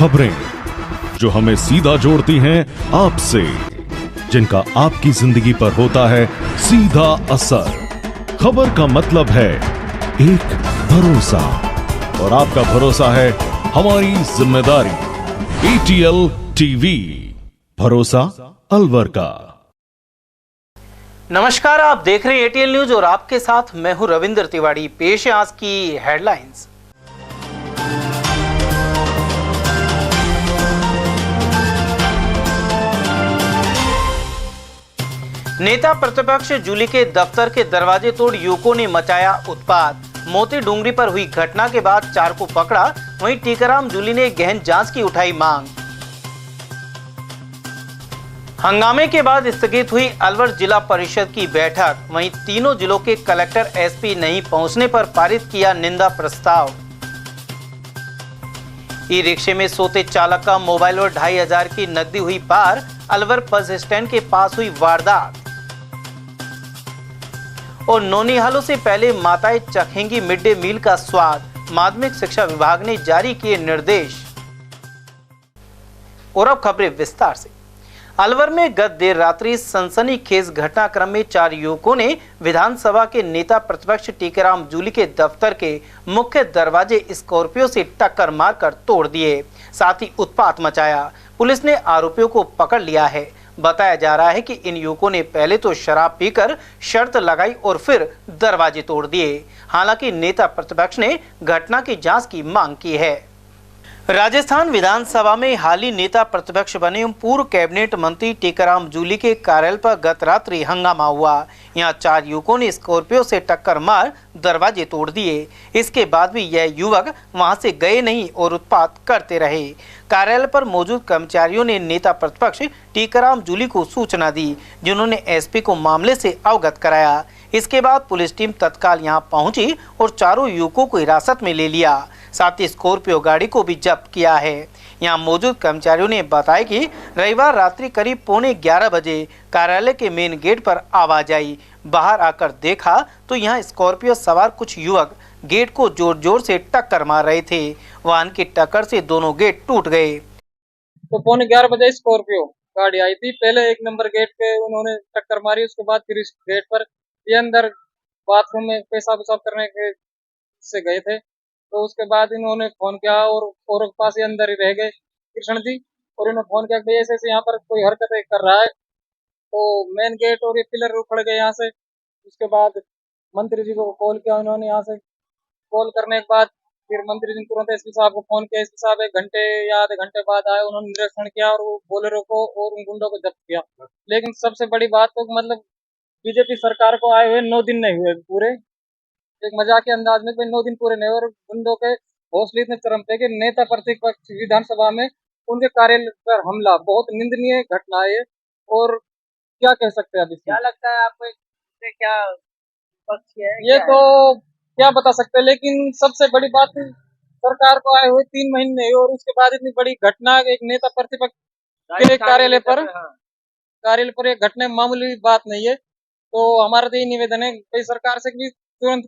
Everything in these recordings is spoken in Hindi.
खबरें जो हमें सीधा जोड़ती हैं आपसे, जिनका आपकी जिंदगी पर होता है सीधा असर। खबर का मतलब है एक भरोसा, और आपका भरोसा है हमारी जिम्मेदारी। ATL टीवी, भरोसा अलवर का। नमस्कार, आप देख रहे हैं ATL न्यूज और आपके साथ मैं हूं रविंद्र तिवारी। पेश है आज की हेडलाइंस। नेता प्रतिपक्ष जूली के दफ्तर के दरवाजे तोड़ युवकों ने मचाया उत्पात। मोती डूंगरी पर हुई घटना के बाद 4 को पकड़ा, वहीं टीकाराम जूली ने गहन जांच की उठाई मांग। हंगामे के बाद स्थगित हुई अलवर जिला परिषद की बैठक, वहीं तीनों जिलों के कलेक्टर SP नहीं पहुंचने पर पारित किया निंदा प्रस्ताव। ई-रिक्शे में सोते चालक का मोबाइल और 2500 की नकदी हुई पार, अलवर बस स्टैंड के पास हुई वारदात। और नौनिहालों से पहले माताएं चखेंगी मिड डे मील का स्वाद, माध्यमिक शिक्षा विभाग ने जारी किए निर्देश। और अब खबरें विस्तार से। अलवर में गत देर रात्रि सनसनीखेज घटनाक्रम में 4 युवकों ने विधानसभा के नेता प्रतिपक्ष टीकाराम जूली के दफ्तर के मुख्य दरवाजे स्कॉर्पियो से टक्कर मारकर तोड़ दिए, साथ ही उत्पात मचाया। पुलिस ने आरोपियों को पकड़ लिया है। बताया जा रहा है कि इन युवकों ने पहले तो शराब पीकर शर्त लगाई और फिर दरवाजे तोड़ दिए। हालांकि नेता प्रतिपक्ष ने घटना की जांच की मांग की है। राजस्थान विधानसभा में हाल ही नेता प्रतिपक्ष बने पूर्व कैबिनेट मंत्री टीकाराम जूली के कार्यालय पर गत रात्रि हंगामा हुआ। यहां 4 युवकों ने स्कॉर्पियो से टक्कर मार दरवाजे तोड़ दिए। इसके बाद भी यह युवक वहां से गए नहीं और उत्पात करते रहे। कार्यालय पर मौजूद कर्मचारियों ने नेता प्रतिपक्ष टीकाराम जूली को सूचना दी, जिन्होंने SP को मामले से अवगत कराया। इसके बाद पुलिस टीम तत्काल यहां पहुंची और चारों युवकों को हिरासत में ले लिया। साथ ही स्कॉर्पियो गाड़ी को भी जब्त किया है। यहां मौजूद कर्मचारियों ने बताया कि रविवार रात्रि करीब 11:15 बजे कार्यालय के मेन गेट पर आवाज आई। बाहर आकर देखा तो यहां स्कॉर्पियो सवार कुछ युवक गेट को जोर जोर से टक्कर मार रहे थे। वाहन की टक्कर से दोनों गेट टूट गए। तो 11:15 बजे स्कॉर्पियो गाड़ी आई थी। पहले 1 नंबर गेट पे उन्होंने टक्कर मारी, उसके बाद फिर इस गेट पर ये अंदर बाथरूम में पेशाब वसाब करने के से गए थे। तो उसके बाद इन्होंने फोन किया और पास ही अंदर ही रह गए कृष्ण जी, और इन्होंने फोन किया कि ऐसे यहाँ पर कोई हरकत कर रहा है। तो मेन गेट और ये पिलर उखड़ गए यहाँ से। उसके बाद मंत्री जी को कॉल किया उन्होंने, यहाँ से कॉल करने के बाद फिर मंत्री जी ने तुरंत SP साहब को फोन किया। SP साहब 1 घंटे या आधे घंटे बाद आए, उन्होंने निरीक्षण किया और वो बोलेरो को और उन गुंडों को जब्त किया। लेकिन सबसे बड़ी बात तो मतलब BJP सरकार को आए हुए 9 दिन नहीं हुए पूरे। एक मजाक के अंदाज में 9 दिन पूरे नहीं, और गुंडों के हौसले इतने चरम पे कि नेता प्रतिपक्ष विधानसभा में उनके कार्यालय पर हमला, बहुत निंदनीय घटना है। और क्या कह सकते हैं अभी? क्या लगता है आपको, क्या पक्ष है? ये तो क्या बता सकते हैं, लेकिन सबसे बड़ी बात सरकार को आए हुए 3 महीने और उसके बाद इतनी बड़ी घटना एक नेता प्रतिपक्ष के कार्यालय पर एक घटना मामूली बात नहीं है। तो हमारा तो ये निवेदन है कि सरकार से भी तुरंत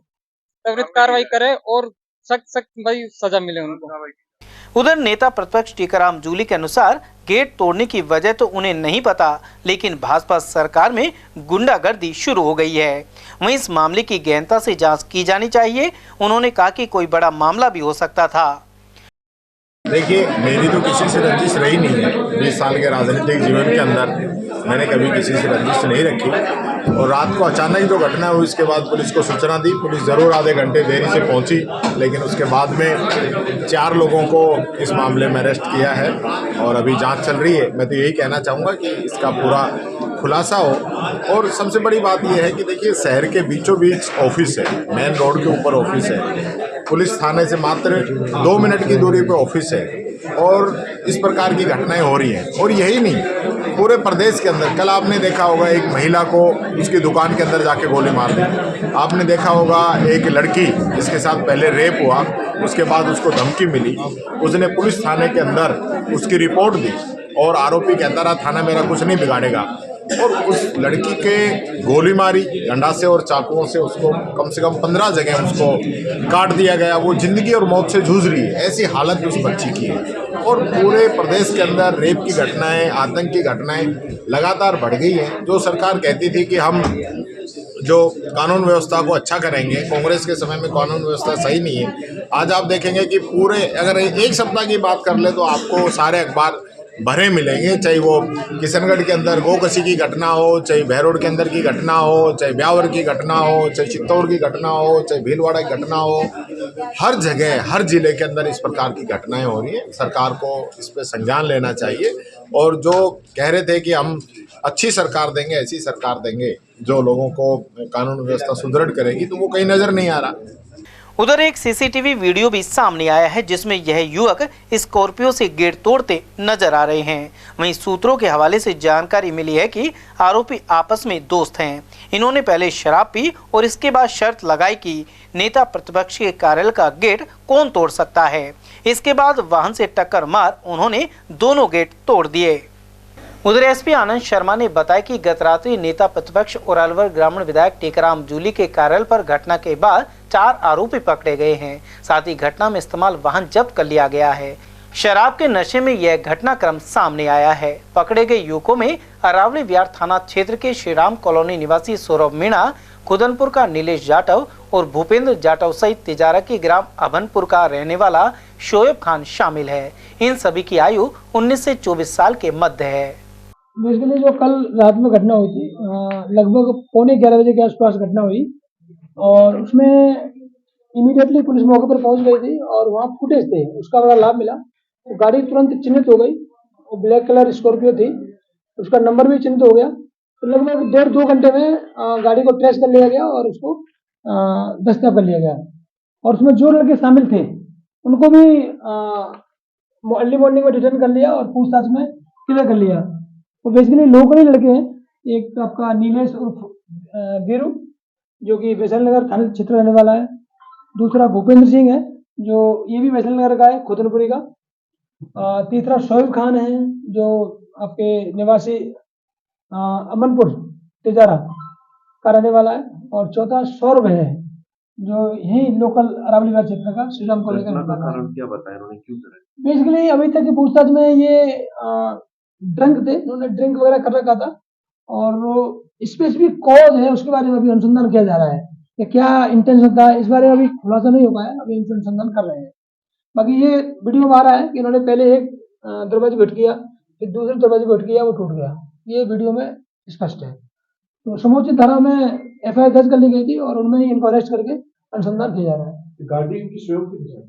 त्वरित कार्रवाई करे और सख्त भाई सजा मिले उनको। उधर नेता प्रतिपक्ष टीकाराम जूली के अनुसार गेट तोड़ने की वजह तो उन्हें नहीं पता, लेकिन भाजपा सरकार में गुंडागर्दी शुरू हो गई है। वहीं इस मामले की गहनता से जांच की जानी चाहिए। उन्होंने कहा कि कोई बड़ा मामला भी हो सकता था। देखिए, मेरी तो किसी से रंजिश रही नहीं है। 20 साल के राजनीतिक जीवन के अंदर मैंने कभी किसी से रंजिश नहीं रखी। और रात को अचानक जो घटना हुई, इसके बाद पुलिस को सूचना दी। पुलिस ज़रूर आधे घंटे देरी से पहुंची, लेकिन उसके बाद में 4 लोगों को इस मामले में अरेस्ट किया है और अभी जांच चल रही है। मैं तो यही कहना चाहूँगा कि इसका पूरा खुलासा हो। और सबसे बड़ी बात यह है कि देखिए, शहर के बीचों बीच ऑफिस है, मेन रोड के ऊपर ऑफिस है, पुलिस थाने से मात्र 2 मिनट की दूरी पे ऑफिस है, और इस प्रकार की घटनाएं हो रही हैं। और यही नहीं, पूरे प्रदेश के अंदर कल आपने देखा होगा एक महिला को उसकी दुकान के अंदर जाके गोली मार दी। आपने देखा होगा एक लड़की जिसके साथ पहले रेप हुआ, उसके बाद उसको धमकी मिली, उसने पुलिस थाने के अंदर उसकी रिपोर्ट दी और आरोपी कहता रहा थाना मेरा कुछ नहीं बिगाड़ेगा। और उस लड़की के गोली मारी डंडा से और चाकुओं से, उसको कम से कम 15 जगह उसको काट दिया गया। वो जिंदगी और मौत से जूझ रही है, ऐसी हालत उस बच्ची की है। और पूरे प्रदेश के अंदर रेप की घटनाएं, आतंक की घटनाएं लगातार बढ़ गई हैं। जो सरकार कहती थी कि हम जो कानून व्यवस्था को अच्छा करेंगे, कांग्रेस के समय में कानून व्यवस्था सही नहीं है। आज आप देखेंगे कि पूरे, अगर एक सप्ताह की बात कर ले तो आपको सारे अखबार भरे मिलेंगे, चाहे वो किशनगढ़ के अंदर गोकसी की घटना हो, चाहे बहरोड के अंदर की घटना हो, चाहे ब्यावर की घटना हो, चाहे चित्तौड़ की घटना हो, चाहे भीलवाड़ा की घटना हो। हर जगह, हर जिले के अंदर इस प्रकार की घटनाएं हो रही हैं। सरकार को इस पर संज्ञान लेना चाहिए। और जो कह रहे थे कि हम अच्छी सरकार देंगे, ऐसी सरकार देंगे जो लोगों को कानून व्यवस्था सुदृढ़ करेगी, तो वो कहीं नजर नहीं आ रहा। उधर एक सीसीटीवी वीडियो भी सामने आया है जिसमें यह युवक स्कॉर्पियो से गेट तोड़ते नजर आ रहे हैं। वहीं सूत्रों के हवाले से जानकारी मिली है कि आरोपी आपस में दोस्त हैं। इन्होंने पहले शराब पी और इसके बाद शर्त लगाई कि नेता प्रतिपक्ष के कार्यालय का गेट कौन तोड़ सकता है। इसके बाद वाहन से टक्कर मार उन्होंने दोनों गेट तोड़ दिए। उधर एसपी आनंद शर्मा ने बताया कि गत रात्रि नेता प्रतिपक्ष और अलवर ग्रामीण विधायक टीकाराम जूली के कार्यालय पर घटना के बाद 4 आरोपी पकड़े गए हैं। साथ ही घटना में इस्तेमाल वाहन जब्त कर लिया गया है। शराब के नशे में यह घटनाक्रम सामने आया है। पकड़े गए युवकों में अरावली विहार थाना क्षेत्र के श्रीराम कॉलोनी निवासी सौरभ मीणा, खुदनपुर का नीलेश जाटव और भूपेंद्र जाटव सहित तिजारा के ग्राम अभनपुर का रहने वाला शोएब खान शामिल है। इन सभी की आयु 19 से 24 साल के मध्य है। बेसिकली जो कल रात में घटना हुई थी, लगभग 11:15 बजे के आसपास घटना हुई और उसमें इमीडिएटली पुलिस मौके पर पहुंच गई थी और वहाँ फुटेज थे, उसका बड़ा लाभ मिला। तो गाड़ी तुरंत चिन्हित हो गई। वो ब्लैक कलर स्कॉर्पियो थी, उसका नंबर भी चिन्हित हो गया। तो लगभग 1.5-2 घंटे में गाड़ी को ट्रेस कर लिया गया और उसको दस्तगिरद कर लिया गया। और उसमें जो लड़के शामिल थे उनको भी अर्ली मॉर्निंग में डिटेन कर लिया और पूछताछ में क्लियर कर लिया। तो बेसिकली लोकल ही लड़के हैं। एक तो आपका नीलेश उर्फ बीरू जो कि वैशाली नगर थाना क्षेत्र रहने वाला है। दूसरा भूपेंद्र सिंह है जो ये भी वैशाली नगर का है, खुदनपुरी का। तीसरा शोएब खान है जो आपके निवासी अमनपुर तिजारा का रहने वाला है। और चौथा सौरभ है जो यही लोकल अरावली क्षेत्र का श्रीराम कॉलोनी का रहने वाला है। क्या बताया उन्होंने, क्यों करा? बेसिकली अभी तक की पूछताछ में ये ड्रंक थे, उन्होंने ड्रिंक वगैरह कर रखा था और स्पेसिफिक कॉज है उसके बारे में अभी अनुसंधान किया जा रहा है कि क्या इंटेंशन था। इस बारे में अभी खुलासा नहीं हो पाया, अभी अनुसंधान कर रहे हैं। बाकी ये वीडियो में आ रहा है कि इन्होंने पहले एक दरवाजे भेंट किया, फिर दूसरे दरवाजे भेंट किया, वो टूट गया। ये वीडियो में स्पष्ट है। तो समुचित धारा में FIR दर्ज कर ली गई थी और उनमें ही इनको अरेस्ट करके अनुसंधान किया जा रहा है। गाड़ी इनकी स्वयं की थी?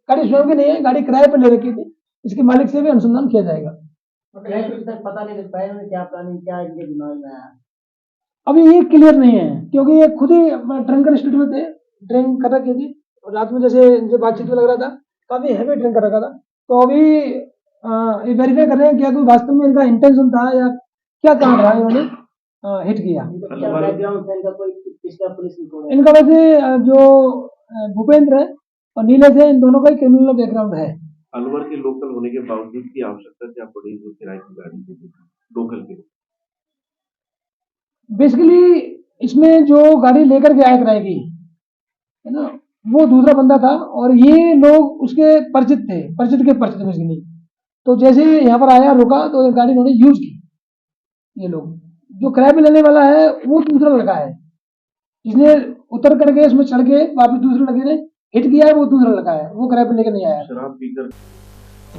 गाड़ी स्वयं की नहीं है, गाड़ी किराए पर ले रखी थी। इसके मालिक से भी अनुसंधान किया जाएगा। पता नहीं लग पाया क्या प्लानिंग, क्या इनके दिमाग में आया अभी ये क्लियर नहीं है क्योंकि ये खुद ही ड्रिंकर स्टेट में थे, ड्रिंक कर रखी थी। और रात में जैसे इनसे बातचीत में लग रहा था काफी हैवी ड्रिंक कर रखा था। तो अभी ये वेरीफाई कर रहे हैं क्या कोई वास्तव में इनका इंटेंशन था या क्या काम रहा इन्होंने हिट किया। इनका वैसे जो भूपेंद्र है और नीलेश है, इन दोनों का ही क्रिमिनल बैकग्राउंड है। अलवर के लोकल होने के बावजूद की आवश्यकता क्या पड़ी जो किराए की गाड़ी थी लोकल की? बेसिकली इसमें जो गाड़ी लेकर के आया किराए की है ना, वो दूसरा बंदा था और ये लोग उसके परिचित थे बेसिकली। तो जैसे यहाँ पर आया, रुका, तो गाड़ी इन्होंने यूज की। ये लोग जो किराए पे लेने वाला है वो दूसरा लड़का है, जिसने उतर करके इसमें चढ़ के वापस दूसरे लड़के ने हिट किया है, वो दूसरा लड़का है, वो किराए पे लेकर नहीं आया। शराब पीकर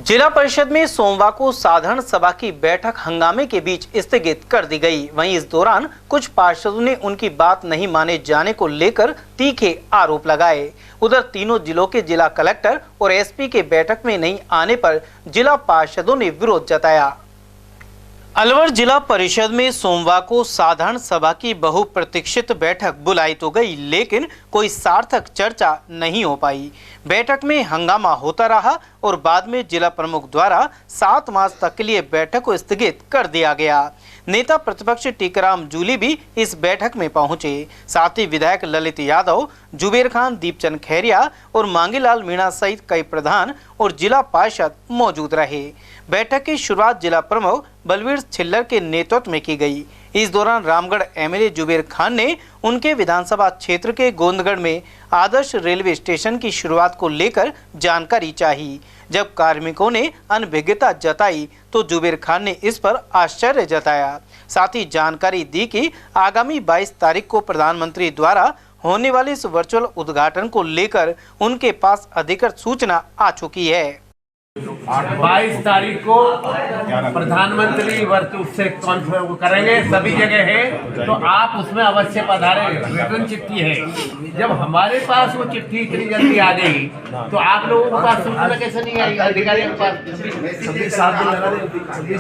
जिला परिषद में सोमवार को साधारण सभा की बैठक हंगामे के बीच स्थगित कर दी गई। वहीं इस दौरान कुछ पार्षदों ने उनकी बात नहीं माने जाने को लेकर तीखे आरोप लगाए। उधर तीनों जिलों के जिला कलेक्टर और SP के बैठक में नहीं आने पर जिला पार्षदों ने विरोध जताया। अलवर जिला परिषद में सोमवार को साधारण सभा की बहुप्रतीक्षित बैठक बुलाई तो गई, लेकिन कोई सार्थक चर्चा नहीं हो पाई। बैठक में हंगामा होता रहा और बाद में जिला प्रमुख द्वारा 7 मार्च तक के लिए बैठक को स्थगित कर दिया गया। नेता प्रतिपक्ष टीकाराम जूली भी इस बैठक में पहुंचे। साथ ही विधायक ललित यादव, जुबेर खान, दीपचंद खैरिया और मांगीलाल मीणा सहित कई प्रधान और जिला पार्षद मौजूद रहे। बैठक की शुरुआत जिला प्रमुख बलवीर छिल्लर के नेतृत्व में की गई। इस दौरान रामगढ़ एमएलए जुबेर खान ने उनके विधानसभा क्षेत्र के गोंदगढ़ में आदर्श रेलवे स्टेशन की शुरुआत को लेकर जानकारी चाही। जब कार्मिकों ने अनभिज्ञता जताई तो जुबेर खान ने इस पर आश्चर्य जताया। साथ ही जानकारी दी कि आगामी 22 तारीख को प्रधानमंत्री द्वारा होने वाले इस वर्चुअल उद्घाटन को लेकर उनके पास अधिकृत सूचना आ चुकी है। 22 तारीख को प्रधानमंत्री वर्ष उससे कॉन्फ्रेंस करेंगे, सभी जगह है, तो आप उसमें अवश्य पधारें। रिटर्न चिट्ठी है। जब हमारे पास वो चिट्ठी इतनी जल्दी आ गई तो आप लोगों के पास सूचना कैसे नहीं आई? अधिकारियों के पास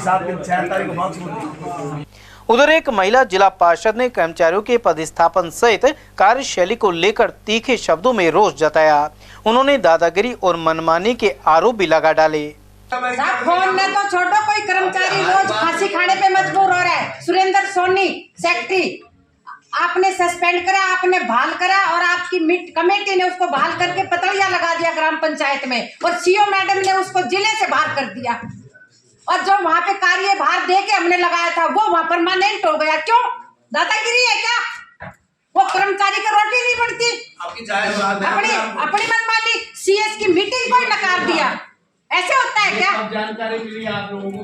7 दिन 6 तारीख को बात। उधर एक महिला जिला पार्षद ने कर्मचारियों के पदस्थापन सहित कार्यशैली को लेकर तीखे शब्दों में रोष जताया। उन्होंने दादागिरी और मनमानी के आरोप भी लगा डाले। फोन ने तो छोड़ो, कोई कर्मचारी रोज फांसी खाने पे मजबूर हो रहा है। सुरेंद्र सोनी सेक्रेटरी आपने सस्पेंड करा, आपने बहाल करा और आपकी कमेटी ने उसको बहाल करके पतड़िया लगा दिया ग्राम पंचायत में, और सीओ मैडम ने उसको जिले से बाहर कर दिया। और जो वहाँ पे कार्यभार दे के हमने लगाया था वो वहाँ परमानेंट हो गया। क्यों? दादागिरी है क्या? वो कर्मचारी की रोटी नहीं बढ़ती, अपनी मनमानी। सीएस की मीटिंग को नकार दिया। ऐसे होता है क्या? जानकारी मिली आप लोगों को।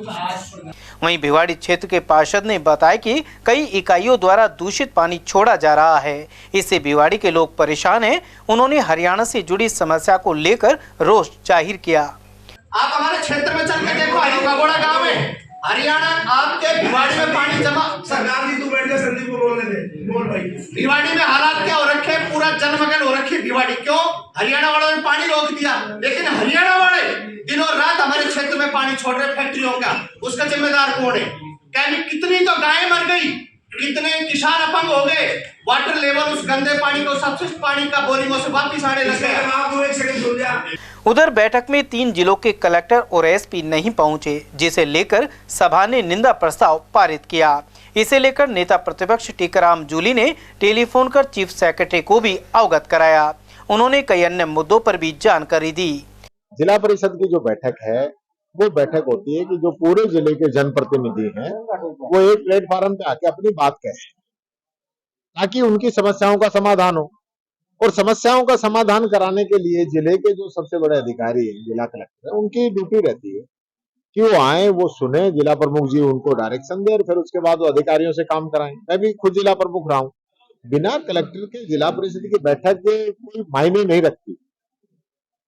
वहीं भिवाड़ी क्षेत्र के पार्षद ने बताया कि कई इकाइयों द्वारा दूषित पानी छोड़ा जा रहा है, इससे भिवाड़ी के लोग परेशान हैं। उन्होंने हरियाणा से जुड़ी समस्या को लेकर रोष जाहिर किया। आप हमारे क्षेत्र में चल के देखो, हरिकागोड़ा गांव में हरियाणा आपके भिवाड़ी में पानी जमा। सरकार जी तू बैठ जा, संदीप को बोलने दे। बोल भाई, भिवाड़ी में हालात क्या हो रखे? पूरा जलमग्न हो रखी भिवाड़ी। क्यों? हरियाणा वालों ने पानी रोक दिया, लेकिन हरियाणा वाले दिनों रात हमारे क्षेत्र में पानी छोड़ रहे फैक्ट्रियों का। उसका जिम्मेदार कौन है? कितनी तो गायें मर गई, कितने किसान अपंग हो गए। वाटर लेवल उस गंदे पानी को सबसे पानी का बोरिंगों से वापिस आने लगे। उधर बैठक में 3 जिलों के कलेक्टर और एसपी नहीं पहुंचे, जिसे लेकर सभा ने निंदा प्रस्ताव पारित किया। इसे लेकर नेता प्रतिपक्ष टीकाराम जूली ने टेलीफोन कर चीफ सेक्रेटरी को भी अवगत कराया। उन्होंने कई अन्य मुद्दों पर भी जानकारी दी। जिला परिषद की जो बैठक है वो बैठक होती है कि जो पूरे जिले के जनप्रतिनिधि हैं वो एक प्लेटफॉर्म पे आके अपनी बात कहें, ताकि उनकी समस्याओं का समाधान हो। और समस्याओं का समाधान कराने के लिए जिले के जो सबसे बड़े अधिकारी हैं, जिला कलेक्टर, उनकी ड्यूटी रहती है कि वो आए, वो सुने, जिला प्रमुख जी उनको डायरेक्शन दे और फिर उसके बाद वो अधिकारियों से काम कराएं। मैं भी खुद जिला प्रमुख रहा हूं। बिना कलेक्टर के जिला परिषद की बैठक के कोई मायने नहीं रखती।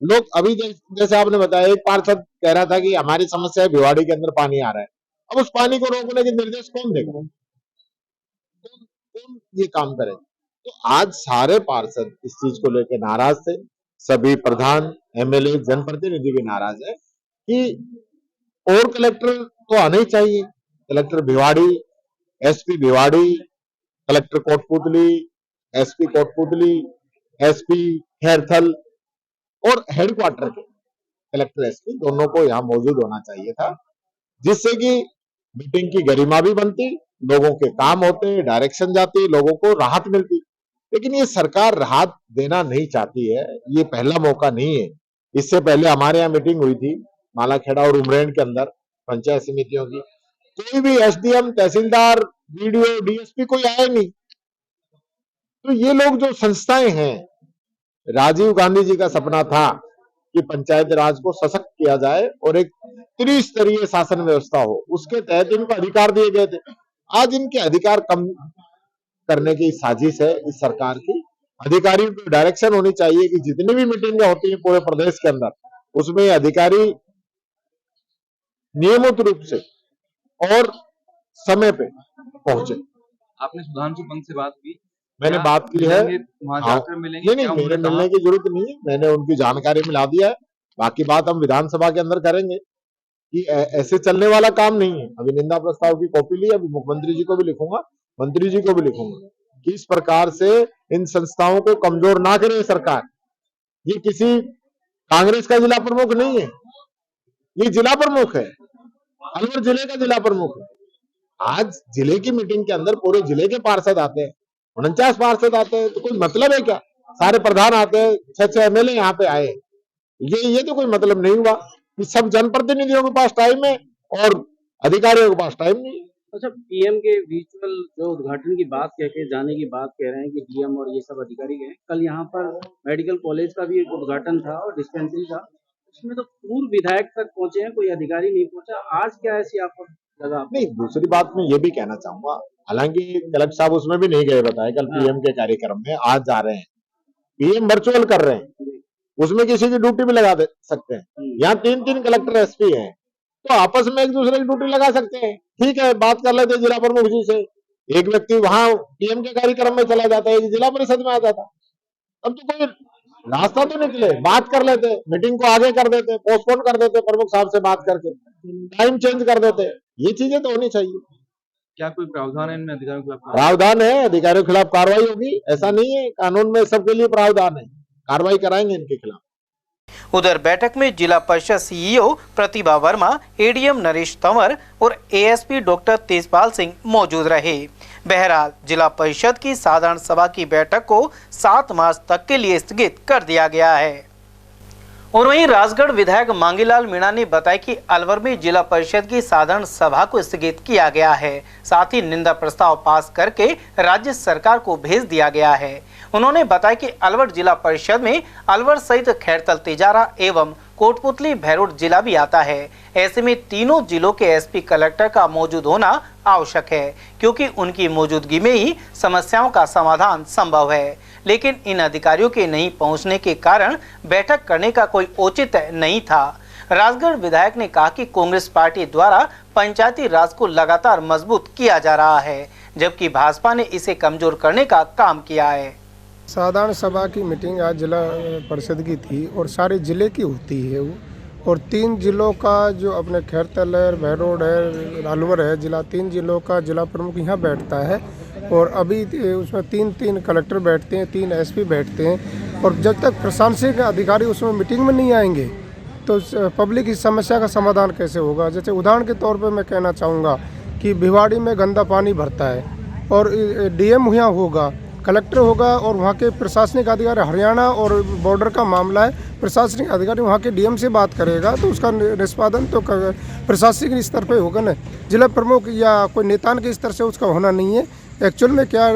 लोग अभी जैसे आपने बताया, एक पार्षद कह रहा था कि हमारी समस्या है भिवाड़ी के अंदर पानी आ रहा है। अब उस पानी को रोकने के निर्देश कौन देगा? कौन ये काम करे? तो आज सारे पार्षद इस चीज को लेकर नाराज थे। सभी प्रधान, एमएलए, जनप्रतिनिधि भी नाराज है कि और कलेक्टर तो आने ही चाहिए। Collector Bhiwadi, SP Bhiwadi, collector Kotputli, SP Kotputli, SP Khairthal और हेडक्वार्टर के कलेक्टर एसपी दोनों को यहाँ मौजूद होना चाहिए था, जिससे कि मीटिंग की गरिमा भी बनती, लोगों के काम होते, डायरेक्शन जाती, लोगों को राहत मिलती। लेकिन ये सरकार राहत देना नहीं चाहती है। ये पहला मौका नहीं है। इससे पहले हमारे यहाँ मीटिंग हुई थी मालाखेड़ा और उमरेन के अंदर पंचायत समितियों की। कोई भी एसडीएम, तहसीलदार, बीडीओ, डीएसपी कोई आया नहीं। तो ये लोग जो संस्थाएं हैं, राजीव गांधी जी का सपना था कि पंचायत राज को सशक्त किया जाए और एक त्रिस्तरीय शासन व्यवस्था हो, उसके तहत इनको अधिकार दिए गए थे। आज इनके अधिकार कम करने की साजिश है इस सरकार की। अधिकारियों की डायरेक्शन होनी चाहिए कि जितनी भी मीटिंगें होती हैं पूरे प्रदेश के अंदर, उसमें अधिकारी नियमित रूप से और समय पे पहुंचे। आपने सुधांशु पंत से बात की? मैंने बात की है। वहां जाकर मिलेंगे? नहीं, मेरे मिलने की जरूरत नहीं है। मैंने उनकी जानकारी मिला दिया है। बाकी बात हम विधानसभा के अंदर करेंगे कि ऐसे चलने वाला काम नहीं है। अभी निंदा प्रस्ताव की कॉपी ली, अभी मुख्यमंत्री जी को भी लिखूंगा, मंत्री जी को भी लिखूंगा कि इस प्रकार से इन संस्थाओं को कमजोर ना करे सरकार। ये किसी कांग्रेस का जिला प्रमुख नहीं है, ये जिला प्रमुख है, अलवर जिले का जिला प्रमुख है। आज जिले की मीटिंग के अंदर पूरे जिले के पार्षद आते हैं, 49 पार्षद आते हैं, तो कोई मतलब है क्या? सारे प्रधान आते हैं, 6 एमएलए यहाँ पे आए। ये तो कोई मतलब नहीं हुआ कि सब जनप्रतिनिधियों के पास टाइम है और अधिकारियों के पास टाइम नहीं है। अच्छा, पीएम के वर्चुअल जो उद्घाटन की बात कह के जाने की बात कह रहे हैं कि डीएम और ये सब अधिकारी गए। कल यहाँ पर मेडिकल कॉलेज का भी एक उद्घाटन था और डिस्पेंसरी का, उसमें तो पूर्व विधायक तक पहुंचे हैं, कोई अधिकारी नहीं पहुंचा। आज क्या ऐसी आपको लगा? नहीं, दूसरी बात मैं ये भी कहना चाहूंगा, हालांकि कलेक्टर साहब उसमें भी नहीं गए बताए, कल पीएम के कार्यक्रम में आज जा रहे हैं। पीएम वर्चुअल कर रहे हैं, उसमें किसी की ड्यूटी भी लगा दे सकते हैं। यहाँ 3 कलेक्टर एसपी हैं, तो आपस में एक दूसरे की ड्यूटी लगा सकते हैं। ठीक है, बात कर लेते जिला प्रमुख जी से, एक व्यक्ति वहां पीएम के कार्यक्रम में चला जाता है, जिला परिषद में आ जाता। अब तो कोई रास्ता तो निकले, बात कर लेते, मीटिंग को आगे कर देते, पोस्टपोन कर देते, प्रमुख साहब से बात करके टाइम चेंज कर देते। ये चीजें तो होनी चाहिए। क्या कोई प्रावधान है इनमें अधिकारियों के खिलाफ? प्रावधान है, अधिकारियों के खिलाफ कार्रवाई होगी, ऐसा नहीं है, कानून में सबके लिए प्रावधान है, कार्रवाई कराएंगे इनके खिलाफ। उधर बैठक में जिला परिषद सीईओ प्रतिभा वर्मा, एडीएम नरेश तंवर और एएसपी डॉक्टर तेजपाल सिंह मौजूद रहे। बहरहाल जिला परिषद की साधारण सभा की बैठक को 7 मार्च तक के लिए स्थगित कर दिया गया है। और वहीं राजगढ़ विधायक मांगीलाल मीणा ने बताया कि अलवर में जिला परिषद की साधारण सभा को स्थगित किया गया है। साथ ही निंदा प्रस्ताव पास करके राज्य सरकार को भेज दिया गया है। उन्होंने बताया कि अलवर जिला परिषद में अलवर सहित खैरतल, तिजारा एवं कोटपुतली, भैरोट जिला भी आता है। ऐसे में तीनों जिलों के एसपी कलेक्टर का मौजूद होना आवश्यक है, क्योंकि उनकी मौजूदगी में ही समस्याओं का समाधान संभव है। लेकिन इन अधिकारियों के नहीं पहुंचने के कारण बैठक करने का कोई औचित्य नहीं था। राजगढ़ विधायक ने कहा कि कांग्रेस पार्टी द्वारा पंचायती राज को लगातार मजबूत किया जा रहा है, जबकि भाजपा ने इसे कमजोर करने का काम किया है। साधारण सभा की मीटिंग आज जिला परिषद की थी और सारे जिले की होती है वो, और 3 जिलों का जो अपने खैरतल है, भैरोड है, अलवर है जिला, 3 जिलों का जिला प्रमुख यहाँ बैठता है। और अभी उसमें 3 कलेक्टर बैठते हैं, 3 एसपी बैठते हैं। और जब तक प्रशासनिक अधिकारी उसमें मीटिंग में नहीं आएंगे तो पब्लिक इस समस्या का समाधान कैसे होगा। जैसे उदाहरण के तौर पर मैं कहना चाहूँगा कि भिवाड़ी में गंदा पानी भरता है और डीएम यहाँ होगा, कलेक्टर होगा और वहाँ के प्रशासनिक अधिकारी, हरियाणा और बॉर्डर का मामला है, प्रशासनिक अधिकारी वहाँ के डीएम से बात करेगा तो उसका निष्पादन तो प्रशासनिक स्तर पे होगा ना, जिला प्रमुख या कोई नेता के स्तर से उसका होना नहीं है। एक्चुअल में क्या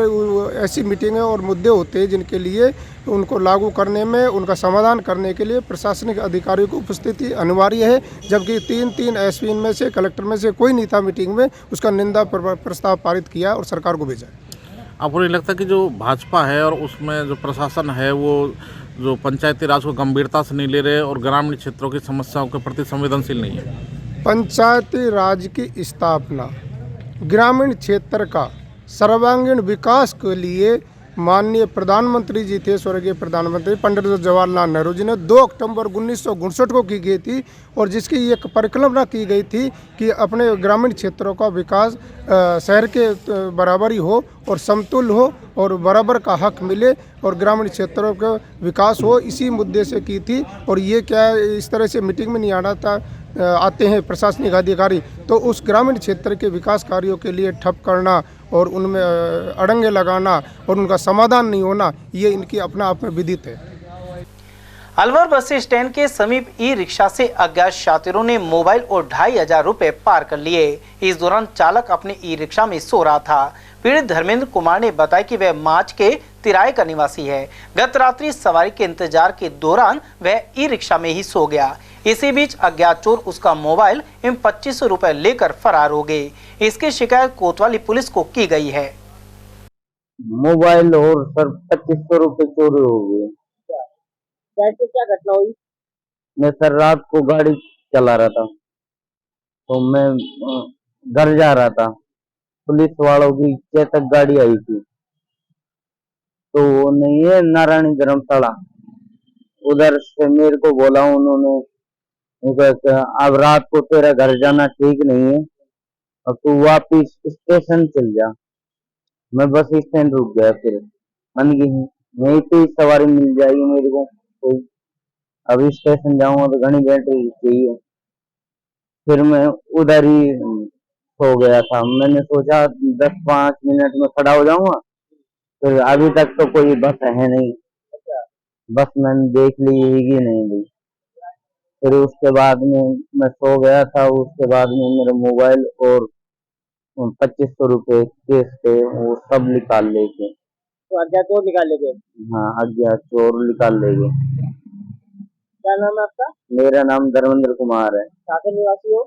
ऐसी मीटिंगें और मुद्दे होते हैं जिनके लिए उनको लागू करने में, उनका समाधान करने के लिए प्रशासनिक अधिकारियों की उपस्थिति अनिवार्य है, जबकि 3 एसपी में से, कलेक्टर में से कोई नहीं था मीटिंग में। उसका निंदा प्रस्ताव पारित किया और सरकार को भेजा। आपको नहीं लगता कि जो भाजपा है और उसमें जो प्रशासन है वो जो पंचायती राज को गंभीरता से नहीं ले रहे और ग्रामीण क्षेत्रों की समस्याओं के प्रति संवेदनशील नहीं है? पंचायती राज की स्थापना ग्रामीण क्षेत्र का सर्वांगीण विकास के लिए माननीय प्रधानमंत्री जी थे, स्वर्गीय प्रधानमंत्री पंडित जवाहरलाल नेहरू जी ने 2 अक्टूबर 1959 को की गई थी, और जिसकी एक परिकल्पना की गई थी कि अपने ग्रामीण क्षेत्रों का विकास शहर के बराबर ही हो और समतुल्य हो और बराबर का हक मिले और ग्रामीण क्षेत्रों का विकास हो, इसी मुद्दे से की थी। और ये क्या इस तरह से मीटिंग में नहीं आना था, आते हैं प्रशासनिक अधिकारी तो उस ग्रामीण क्षेत्र के विकास कार्यों के लिए ठप करना और उनमें अड़ंगे लगाना और उनका समाधान नहीं होना, ये इनकी अपना आप में विदित है। अलवर बस स्टैंड के समीप ई रिक्शा से अज्ञात शातिरों ने मोबाइल और 2500 रुपए पार कर लिए। इस दौरान चालक अपने ई रिक्शा में सो रहा था। पीड़ित धर्मेंद्र कुमार ने बताया कि वह माच के तिराए का निवासी है। गत रात्रि सवारी के इंतजार के दौरान वह ई रिक्शा में ही सो गया। इसी बीच अज्ञात चोर उसका मोबाइल एवं 2500 रुपए लेकर फरार हो गए। इसकी शिकायत कोतवाली पुलिस को की गई है। मोबाइल और सर 2500 रुपए चोरी हो गए। कैसे क्या घटना हुई? मैं सर रात को गाड़ी चला रहा था तो मैं घर जा रहा था, पुलिस वालों की चेतक गाड़ी आई थी तो वो नहीं है नारायणी धर्मशाला, उधर से मेरे को बोला उन्होंने, अब रात को तेरा घर जाना ठीक नहीं है, अब तू वापिस स्टेशन चल जा। मैं बस स्टैंड रुक गया, फिर मन की वहीं पे सवारी मिल जाएगी मेरे को कोई, अभी स्टेशन जाऊंगा तो घनी बैटरी चाहिए। फिर मैं उधर ही हो गया था, मैंने सोचा 10-5 मिनट में खड़ा हो जाऊंगा, फिर अभी तक तो कोई बस है नहीं, बस मैंने देख ली कि नहीं ली। फिर उसके बाद में मैं सो गया था, उसके बाद में मेरा मोबाइल और 2500 रुपए केस थे, वो सब निकाल लेके। तो अज्ञात चोर निकाल लेंगे। हाँ, अज्ञात चोर निकाल लेंगे। क्या नाम है आपका? मेरा नाम धर्मेंद्र कुमार है। कहाँ के निवासी हो?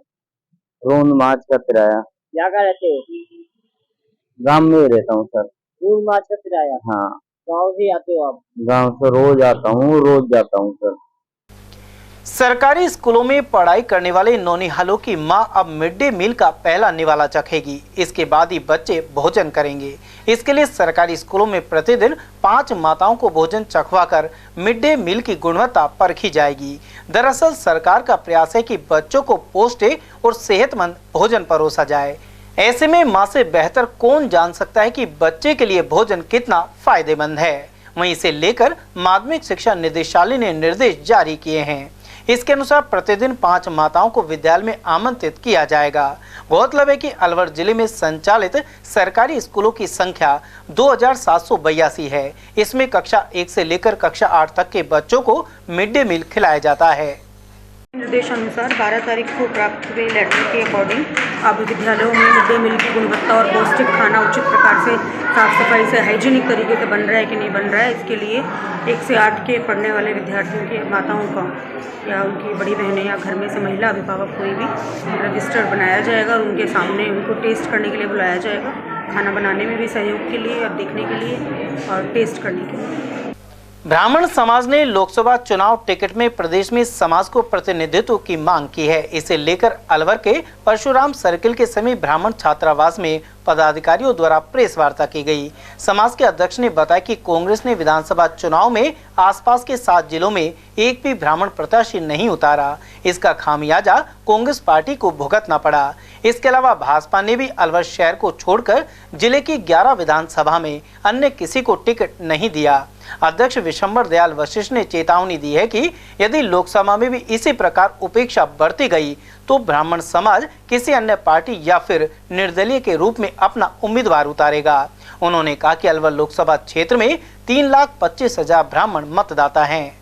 रोन माच का किराया। यहाँ कहाँ रहते हो? गांव में ही रहता हूँ सर। रोन माच का किराया? हाँ। गाँव से आते हो आप? गांव से रोज आता हूँ, रोज जाता हूँ सर। सरकारी स्कूलों में पढ़ाई करने वाले नौनिहालों की मां अब मिड डे मील का पहला निवाला चखेगी। इसके बाद ही बच्चे भोजन करेंगे। इसके लिए सरकारी स्कूलों में प्रतिदिन 5 माताओं को भोजन चखवाकर मिड डे मील की गुणवत्ता परखी जाएगी। दरअसल सरकार का प्रयास है कि बच्चों को पौष्टिक और सेहतमंद भोजन परोसा जाए। ऐसे में मां से बेहतर कौन जान सकता है कि बच्चे के लिए भोजन कितना फायदेमंद है। वहीं इसे लेकर माध्यमिक शिक्षा निदेशालय ने निर्देश जारी किए हैं। इसके अनुसार प्रतिदिन 5 माताओं को विद्यालय में आमंत्रित किया जाएगा। गौरतलब है कि अलवर जिले में संचालित सरकारी स्कूलों की संख्या 2782 है। इसमें कक्षा 1 से लेकर कक्षा 8 तक के बच्चों को मिड डे मील खिलाया जाता है। निर्देशानुसार 12 तारीख को प्राप्त हुए लेटर के अकॉर्डिंग अब विद्यालयों में मिड डे मील की गुणवत्ता और पौष्टिक खाना उचित प्रकार से साफ सफाई से हाइजीनिक तरीके से बन रहा है कि नहीं बन रहा है, इसके लिए 1 से 8 के पढ़ने वाले विद्यार्थियों की माताओं का या उनकी बड़ी बहनें या घर में से महिला अभिभावक कोई भी रजिस्टर बनाया जाएगा और उनके सामने उनको टेस्ट करने के लिए बुलाया जाएगा। खाना बनाने में भी सहयोग के लिए, अब देखने के लिए और टेस्ट करने के लिए। ब्राह्मण समाज ने लोकसभा चुनाव टिकट में प्रदेश में समाज को प्रतिनिधित्व की मांग की है। इसे लेकर अलवर के परशुराम सर्किल के समीप ब्राह्मण छात्रावास में पदाधिकारियों द्वारा प्रेस वार्ता की गई। समाज के अध्यक्ष ने बताया कि कांग्रेस ने विधानसभा चुनाव में आसपास के 7 जिलों में एक भी ब्राह्मण प्रत्याशी नहीं उतारा। इसका खामियाजा कांग्रेस पार्टी को भुगतना पड़ा। इसके अलावा भाजपा ने भी अलवर शहर को छोड़कर जिले की 11 विधानसभा में अन्य किसी को टिकट नहीं दिया। अध्यक्ष विशंबर दयाल वशिष्ठ ने चेतावनी दी है कि यदि लोकसभा में भी इसी प्रकार उपेक्षा बरती गई तो ब्राह्मण समाज किसी अन्य पार्टी या फिर निर्दलीय के रूप में अपना उम्मीदवार उतारेगा। उन्होंने कहा कि अलवर लोकसभा क्षेत्र में 3,25,000 ब्राह्मण मतदाता हैं।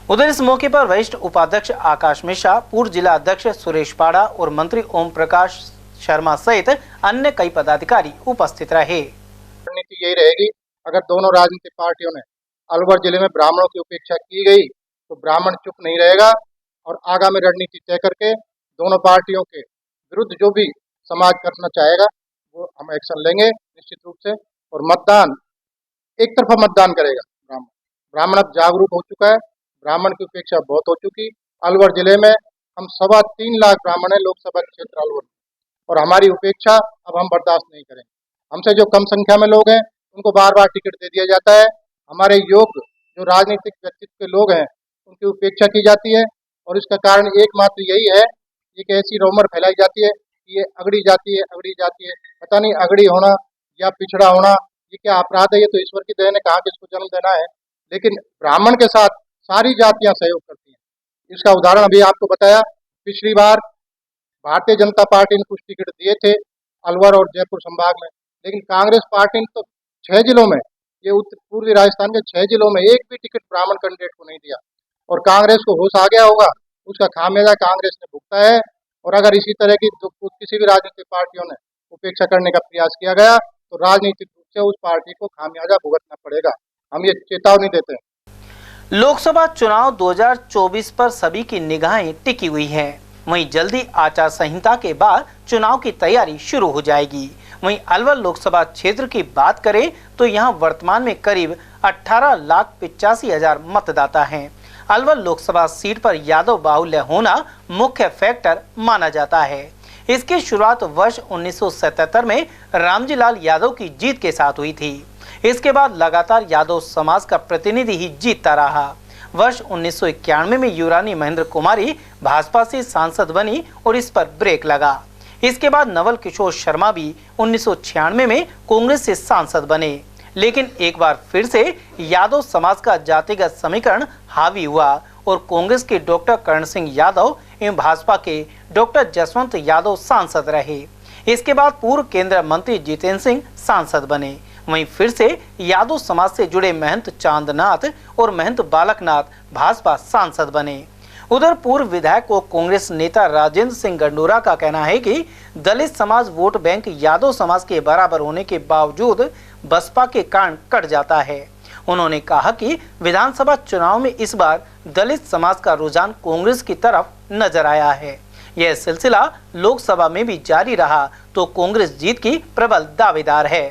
उधर इस मौके पर वरिष्ठ उपाध्यक्ष आकाश मिश्रा, पूर्व जिला अध्यक्ष सुरेश पाड़ा और मंत्री ओम प्रकाश शर्मा सहित अन्य कई पदाधिकारी उपस्थित रहे। रणनीति यही रहेगी, अगर दोनों राजनीतिक पार्टियों ने अलवर जिले में ब्राह्मणों की उपेक्षा की गई तो ब्राह्मण चुप नहीं रहेगा और आगामी रणनीति तय करके दोनों पार्टियों के विरुद्ध जो भी समाज करना चाहेगा वो हम एक्शन लेंगे निश्चित रूप से। और मतदान एक तरफा मतदान करेगा। ब्राह्मण अब जागरूक हो चुका है, ब्राह्मण की उपेक्षा बहुत हो चुकी। अलवर जिले में हम 3.25 लाख ब्राह्मण है लोकसभा क्षेत्र अलवर, और हमारी उपेक्षा अब हम बर्दाश्त नहीं करेंगे। हमसे जो कम संख्या में लोग हैं उनको बार बार टिकट दे दिया जाता है। हमारे योग्य जो राजनीतिक व्यक्तित्व के लोग हैं उनकी उपेक्षा की जाती है, और इसका कारण एकमात्र यही है कि एक ऐसी रोमर फैलाई जाती है कि ये अगड़ी जाती है, अगड़ी जाती है। पता नहीं अगड़ी होना या पिछड़ा होना ये क्या अपराध है, ये तो ईश्वर की देन है, कहाँ किसको जन्म देना है। लेकिन ब्राह्मण के साथ सारी जातियां सहयोग करती हैं। इसका उदाहरण अभी आपको बताया, पिछली बार भारतीय जनता पार्टी ने कुछ टिकट दिए थे अलवर और जयपुर संभाग में, लेकिन कांग्रेस पार्टी ने तो 6 जिलों में, ये उत्तर पूर्वी राजस्थान के 6 जिलों में एक भी टिकट ब्राह्मण कैंडिडेट को नहीं दिया। और कांग्रेस को होश आ गया होगा, उसका खामियाजा कांग्रेस ने भुगता है। और अगर इसी तरह की किसी भी राजनीतिक पार्टियों ने उपेक्षा करने का प्रयास किया गया तो राजनीतिक रूप से उस पार्टी को खामियाजा भुगतना पड़ेगा। हम ये चेतावनी देते हैं। लोकसभा चुनाव 2024 पर सभी की निगाहें टिकी हुई हैं। वहीं जल्दी आचार संहिता के बाद चुनाव की तैयारी शुरू हो जाएगी। वहीं अलवर लोकसभा क्षेत्र की बात करें तो यहां वर्तमान में करीब 18,85,000 मतदाता हैं। अलवर लोकसभा सीट पर यादव बाहुल्य होना मुख्य फैक्टर माना जाता है। इसकी शुरुआत वर्ष 1977 में रामजी लाल यादव की जीत के साथ हुई थी। इसके बाद लगातार यादव समाज का प्रतिनिधि ही जीतता रहा। वर्ष 1991 में युवरानी महेंद्र कुमारी भाजपा से सांसद बनी और इस पर ब्रेक लगा। इसके बाद नवल किशोर शर्मा भी 1996 में कांग्रेस से सांसद बने, लेकिन एक बार फिर से यादव समाज का जातिगत समीकरण हावी हुआ और कांग्रेस के डॉक्टर करण सिंह यादव एवं भाजपा के डॉक्टर जसवंत यादव सांसद रहे। इसके बाद पूर्व केंद्रीय मंत्री जितेंद्र सिंह सांसद बने। वहीं फिर से यादव समाज से जुड़े महंत चांदनाथ और महंत बालकनाथ भाजपा सांसद बने। उधर पूर्व विधायक और कांग्रेस नेता राजेंद्र सिंह गंडोरा का कहना है कि दलित समाज वोट बैंक यादव समाज के बराबर होने के बावजूद बसपा के कारण कट जाता है। उन्होंने कहा कि विधानसभा चुनाव में इस बार दलित समाज का रुझान कांग्रेस की तरफ नजर आया है। यह सिलसिला लोकसभा में भी जारी रहा तो कांग्रेस जीत की प्रबल दावेदार है।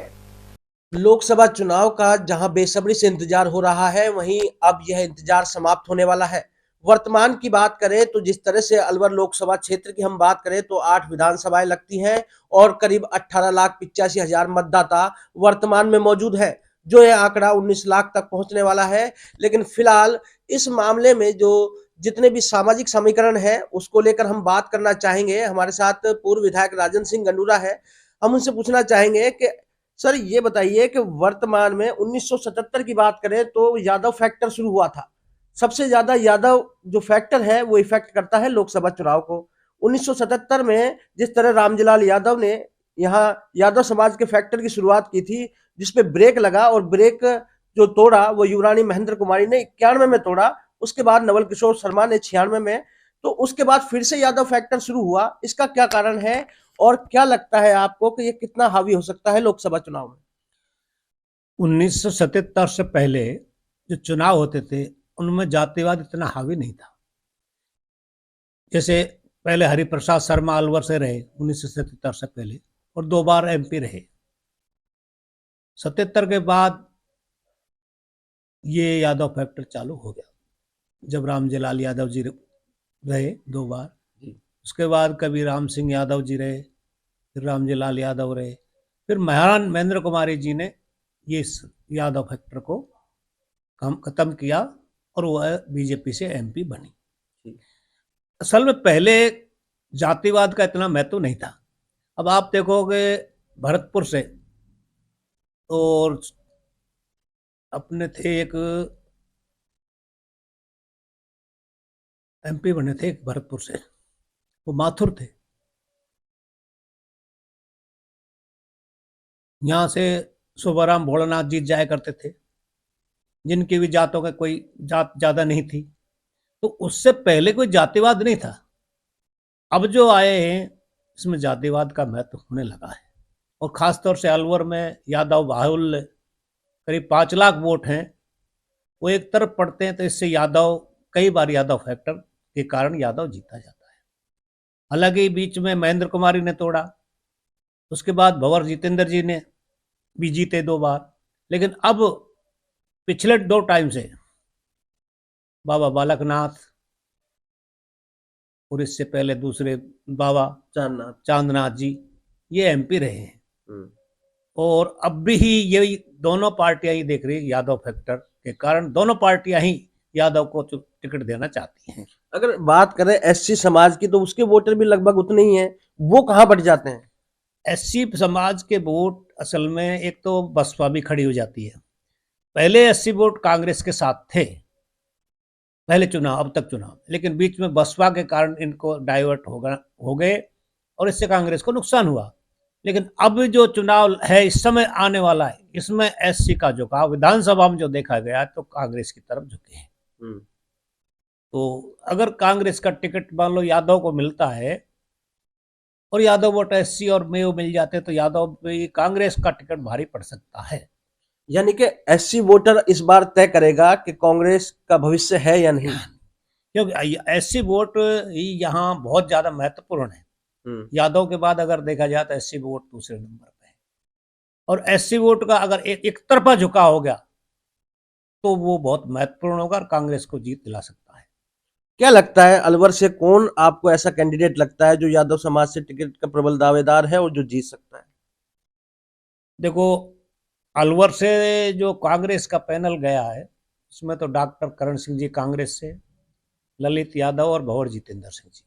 लोकसभा चुनाव का जहां बेसब्री से इंतजार हो रहा है, वहीं अब यह इंतजार समाप्त होने वाला है। वर्तमान की बात करें तो जिस तरह से अलवर लोकसभा क्षेत्र की हम बात करें तो 8 विधानसभाएं लगती हैं और करीब 18,85,000 मतदाता वर्तमान में मौजूद है, जो यह आंकड़ा 19 लाख तक पहुंचने वाला है। लेकिन फिलहाल इस मामले में जो जितने भी सामाजिक समीकरण है उसको लेकर हम बात करना चाहेंगे। हमारे साथ पूर्व विधायक राजेंद्र सिंह गंडोरा है। हम उनसे पूछना चाहेंगे कि सर ये बताइए कि वर्तमान में 1977 की बात करें तो यादव फैक्टर शुरू हुआ था। सबसे ज्यादा यादव जो फैक्टर है वो इफेक्ट करता है लोकसभा चुनाव को। 1977 में जिस तरह रामजीलाल यादव ने यहाँ यादव समाज के फैक्टर की शुरुआत की थी, जिसपे ब्रेक लगा और ब्रेक जो तोड़ा वो युवरानी महेंद्र कुमारी ने 91 में तोड़ा। उसके बाद नवल किशोर शर्मा ने 96 में, तो उसके बाद फिर से यादव फैक्टर शुरू हुआ। इसका क्या कारण है और क्या लगता है आपको कि ये कितना हावी हो सकता है लोकसभा चुनाव में? 1977 से पहले जो चुनाव होते थे उनमें जातिवाद इतना हावी नहीं था। जैसे पहले हरिप्रसाद शर्मा अलवर से रहे 1977 से पहले और 2 बार एमपी रहे। 77 के बाद ये यादव फैक्टर चालू हो गया जब रामजीलाल यादव जी रहे 2 बार। उसके बाद कभी राम सिंह यादव जी रहे, फिर रामजीलाल यादव रहे, फिर महारानी महेंद्र कुमारी जी ने ये यादव फैक्टर को खत्म किया और वह बीजेपी से एमपी बनी। असल में पहले जातिवाद का इतना महत्व नहीं था। अब आप देखोगे भरतपुर से और अपने थे एक एमपी बने थे भरतपुर से, वो माथुर थे। यहाँ से सुबराम भोलानाथ जी जाया करते थे, जिनकी भी जातों का कोई जात ज्यादा नहीं थी, तो उससे पहले कोई जातिवाद नहीं था। अब जो आए हैं इसमें जातिवाद का महत्व होने लगा है और खासतौर से अलवर में यादव बाहुल्य करीब 5 लाख वोट हैं, वो एक तरफ पड़ते हैं, तो इससे यादव कई बार यादव फैक्टर के कारण यादव जीता जाता है। हालांकि बीच में महेंद्र कुमारी ने तोड़ा, उसके बाद भंवर जितेंद्र जी ने भी जीते 2 बार, लेकिन अब पिछले 2 टाइम से बाबा बालकनाथ और इससे पहले दूसरे बाबा चांदनाथ जी ये एमपी रहे हैं। और अब भी यही दोनों पार्टियां ही देख रही यादव फैक्टर के कारण, दोनों पार्टियां ही यादव को टिकट देना चाहती हैं। अगर बात करें एससी समाज की तो उसके वोटर भी लगभग उतने ही हैं, वो कहाँ बढ़ जाते हैं? एससी समाज के वोट असल में एक तो बसपा भी खड़ी हो जाती है। पहले एससी वोट कांग्रेस के साथ थे पहले चुनाव, अब तक चुनाव, लेकिन बीच में बसपा के कारण इनको डाइवर्ट हो गए और इससे कांग्रेस को नुकसान हुआ। लेकिन अब जो चुनाव है इस समय आने वाला है, इसमें एससी का झुकाव विधानसभा में जो देखा गया तो कांग्रेस की तरफ झुके हैं। तो अगर कांग्रेस का टिकट मान लो यादव को मिलता है और यादव वोट एससी और मेयो मिल जाते हैं तो यादव भी कांग्रेस का टिकट भारी पड़ सकता है। यानी कि एससी वोटर इस बार तय करेगा कि कांग्रेस का भविष्य है या नहीं, क्योंकि एससी वोट ही यहाँ बहुत ज्यादा महत्वपूर्ण है। यादव के बाद अगर देखा जाए तो एससी वोट दूसरे नंबर पे है और एससी वोट का अगर एक तरफा झुकाव हो गया तो वो बहुत महत्वपूर्ण होगा और कांग्रेस को जीत दिला सकता है। क्या लगता है अलवर से कौन आपको ऐसा कैंडिडेट लगता है जो यादव समाज से टिकट का प्रबल दावेदार है और जो जीत सकता है? देखो अलवर से जो कांग्रेस का पैनल गया है उसमें तो डॉक्टर करण सिंह जी कांग्रेस से, ललित यादव और भंवर जितेंद्र सिंह जी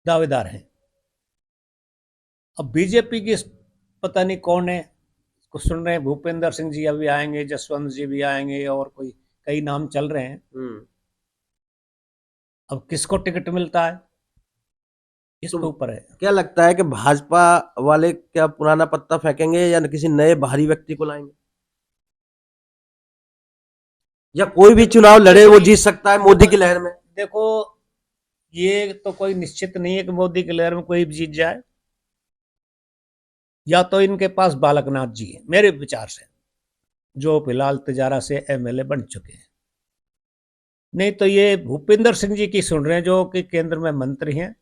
दावेदार हैं। अब बीजेपी की पता नहीं कौन है, कुछ सुन रहे हैं भूपेंद्र सिंह जी अभी आएंगे, जसवंत जी भी आएंगे और कोई कई नाम चल रहे हैं। अब किसको टिकट मिलता है इसके ऊपर है। क्या लगता है कि भाजपा वाले क्या पुराना पत्ता फेंकेंगे या किसी नए बाहरी व्यक्ति को लाएंगे? या कोई भी चुनाव लड़े वो जीत सकता है मोदी की लहर में? देखो, ये तो कोई निश्चित नहीं है कि मोदी की लहर में कोई भी जीत जाए। या तो इनके पास बालकनाथ जी है मेरे विचार से, जो फिलहाल तिजारा से एमएलए बन चुके हैं, नहीं तो ये भूपेंद्र सिंह जी की सुन रहे हैं जो कि केंद्र में मंत्री हैं।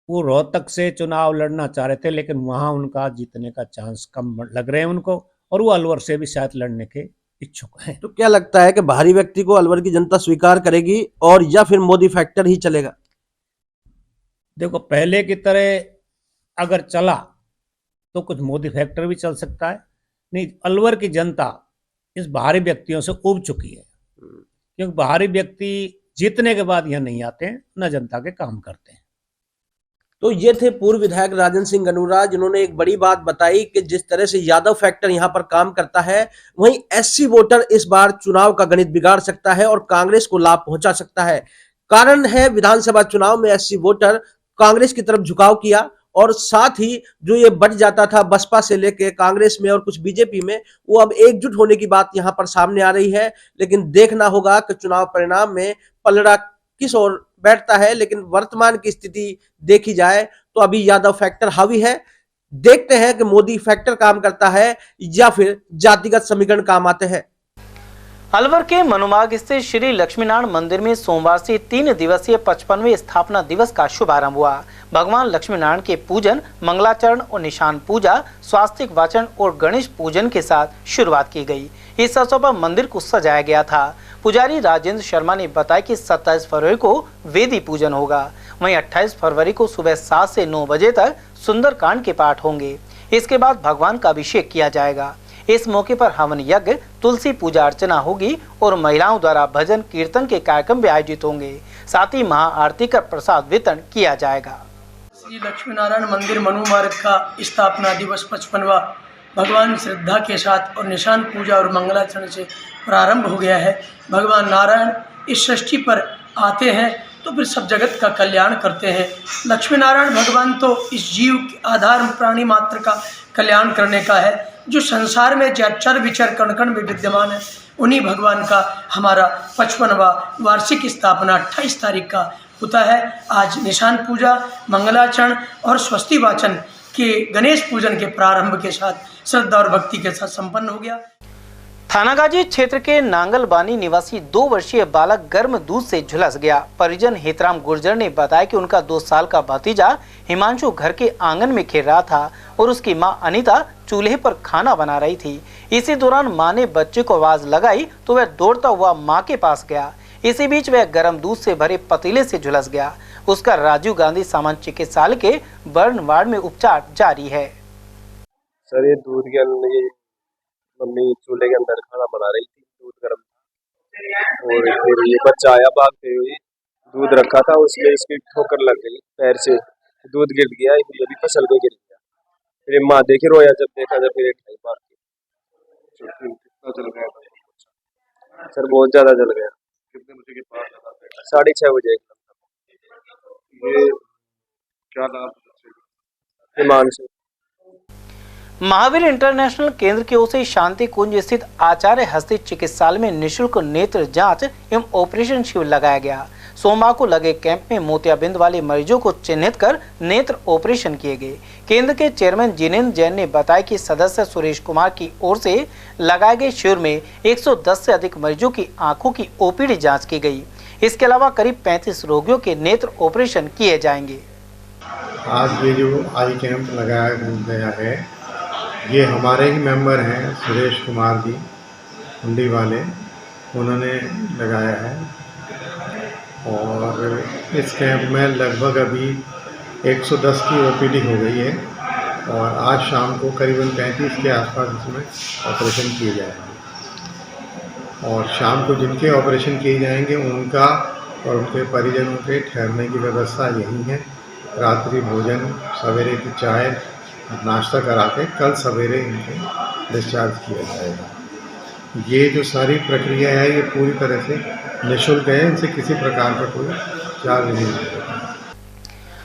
वो रोहतक से चुनाव लड़ना चाह रहे थे, लेकिन वहां उनका जीतने का चांस कम लग रहे हैं उनको, और वो अलवर से भी शायद लड़ने के इच्छुक हैं। तो क्या लगता है कि बाहरी व्यक्ति को अलवर की जनता स्वीकार करेगी और या फिर मोदी फैक्टर ही चलेगा? देखो, पहले की तरह अगर चला तो कुछ मोदी फैक्टर भी चल सकता है, नहीं अलवर की जनता इस बाहरी व्यक्तियों से उब चुकी है, क्योंकि बाहरी व्यक्ति जीतने के बाद यहाँ नहीं आते हैं, न जनता के काम करते हैं। तो ये थे पूर्व विधायक राजन सिंह गनूरा, जिन्होंने एक बड़ी बात बताई कि जिस तरह से यादव फैक्टर यहाँ पर काम करता है, वहीं एससी वोटर इस बार चुनाव का गणित बिगाड़ सकता है और कांग्रेस को लाभ पहुंचा सकता है। कारण है विधानसभा चुनाव में एससी वोटर कांग्रेस की तरफ झुकाव किया, और साथ ही जो ये बढ़ जाता था बसपा से लेके कांग्रेस में और कुछ बीजेपी में, वो अब एकजुट होने की बात यहाँ पर सामने आ रही है। लेकिन देखना होगा कि चुनाव परिणाम में पलड़ा किस ओर बैठता है। लेकिन वर्तमान की स्थिति देखी जाए तो अभी यादव फैक्टर हावी है। देखते हैं कि मोदी फैक्टर काम करता है या फिर जातिगत समीकरण काम आते हैं। अलवर के मनुमार्ग स्थित श्री लक्ष्मीनारायण मंदिर में सोमवार से 3 दिवसीय 55वें स्थापना दिवस का शुभारंभ हुआ। भगवान लक्ष्मीनारायण के पूजन, मंगलाचरण और निशान पूजा, स्वास्तिक वाचन और गणेश पूजन के साथ शुरुआत की गई। इस अवसर पर मंदिर को सजाया गया था। पुजारी राजेंद्र शर्मा ने बताया कि 27 फरवरी को वेदी पूजन होगा, वहीं 28 फरवरी को सुबह 7 से 9 बजे तक सुंदरकांड के पाठ होंगे। इसके बाद भगवान का अभिषेक किया जाएगा। इस मौके पर हवन यज्ञ, तुलसी पूजा अर्चना होगी और महिलाओं द्वारा भजन कीर्तन के कार्यक्रम भी आयोजित होंगे। साथ ही महाआरती कर प्रसाद वितरण किया जाएगा। श्री लक्ष्मीनारायण मंदिर मनुमार्ग का स्थापना दिवस 55वां भगवान श्रद्धा के साथ और निशान पूजा और मंगलाचरण से प्रारंभ हो गया है। भगवान नारायण इस सृष्टि पर आते हैं तो फिर सब जगत का कल्याण करते हैं। लक्ष्मी नारायण भगवान तो इस जीव आधार प्राणी मात्र का कल्याण करने का है, जो संसार में चर विचर कण कण में विद्यमान है। उन्हीं भगवान का हमारा 55वां वार्षिक स्थापना 28 तारीख का होता है। आज निशान पूजा, मंगलाचरण और स्वस्ति वाचन के गणेश पूजन के प्रारंभ के साथ श्रद्धा और भक्ति के साथ संपन्न हो गया। थानागाजी क्षेत्र के नांगलबानी निवासी 2 वर्षीय बालक गर्म दूध से झुलस गया। परिजन हेतराम गुर्जर ने बताया कि उनका 2 साल का भतीजा हिमांशु घर के आंगन में खेल रहा था और उसकी मां अनीता चूल्हे पर खाना बना रही थी। इसी दौरान मां ने बच्चे को आवाज लगाई तो वह दौड़ता हुआ मां के पास गया। इसी बीच वह गर्म दूध से भरे पतीले से झुलस गया। उसका राजीव गांधी सामान्य चिकित्सालय के बर्न वार्ड में उपचार जारी है। सर, ये दूध के अंदर मम्मी चूल्हे के अंदर खाना बना रही थी, दूध गर्म था और फिर ये बच्चा आया भागते हुए, दूध रखा था उसमें इसकी ठोकर लग गई, पैर से दूध गिर गया, ये भी फसल पे गिर गया। फिर माँ देखी रोया, जब देखा जब फिर एक बार कितना जल गया था सर, बहुत ज्यादा जल गया। कितने बजे के पास? 6:30 बजे। ये क्या नाम? हिमांशु। महावीर इंटरनेशनल केंद्र की ओर से शांति कुंज स्थित आचार्य हस्ती चिकित्सालय में निःशुल्क नेत्र जांच एवं ऑपरेशन शिविर लगाया गया। सोमवार को लगे कैंप में मोतियाबिंद वाले मरीजों को चिन्हित कर नेत्र ऑपरेशन किए गए। केंद्र के चेयरमैन जिनेंद्र जैन ने बताया कि सदस्य सुरेश कुमार की ओर से लगाए गए शिविर में 110 से अधिक मरीजों की आंखों की ओपीडी जाँच की गई। इसके अलावा करीब 35 रोगियों के नेत्र ऑपरेशन किए जाएंगे। आज ये जो आई कैंप लगाया गया है, ये हमारे ही मेंबर हैं सुरेश कुमार जी हुंडी वाले, उन्होंने लगाया है। और इस कैंप में लगभग अभी 110 की ओपीडी हो गई है और आज शाम को करीबन 35 के आसपास इसमें ऑपरेशन किए जाएंगे। और शाम को जिनके ऑपरेशन किए जाएंगे उनका और उनके परिजनों के ठहरने की व्यवस्था यही है। रात्रि भोजन, सवेरे की चाय, नाश्ता करा के कल सवेरे इनको डिस्चार्ज किया जाएगा। ये जो सारी प्रक्रिया है ये पूरी तरह से निःशुल्क है, इनसे किसी प्रकार का कोई चार्ज नहीं लगेगा।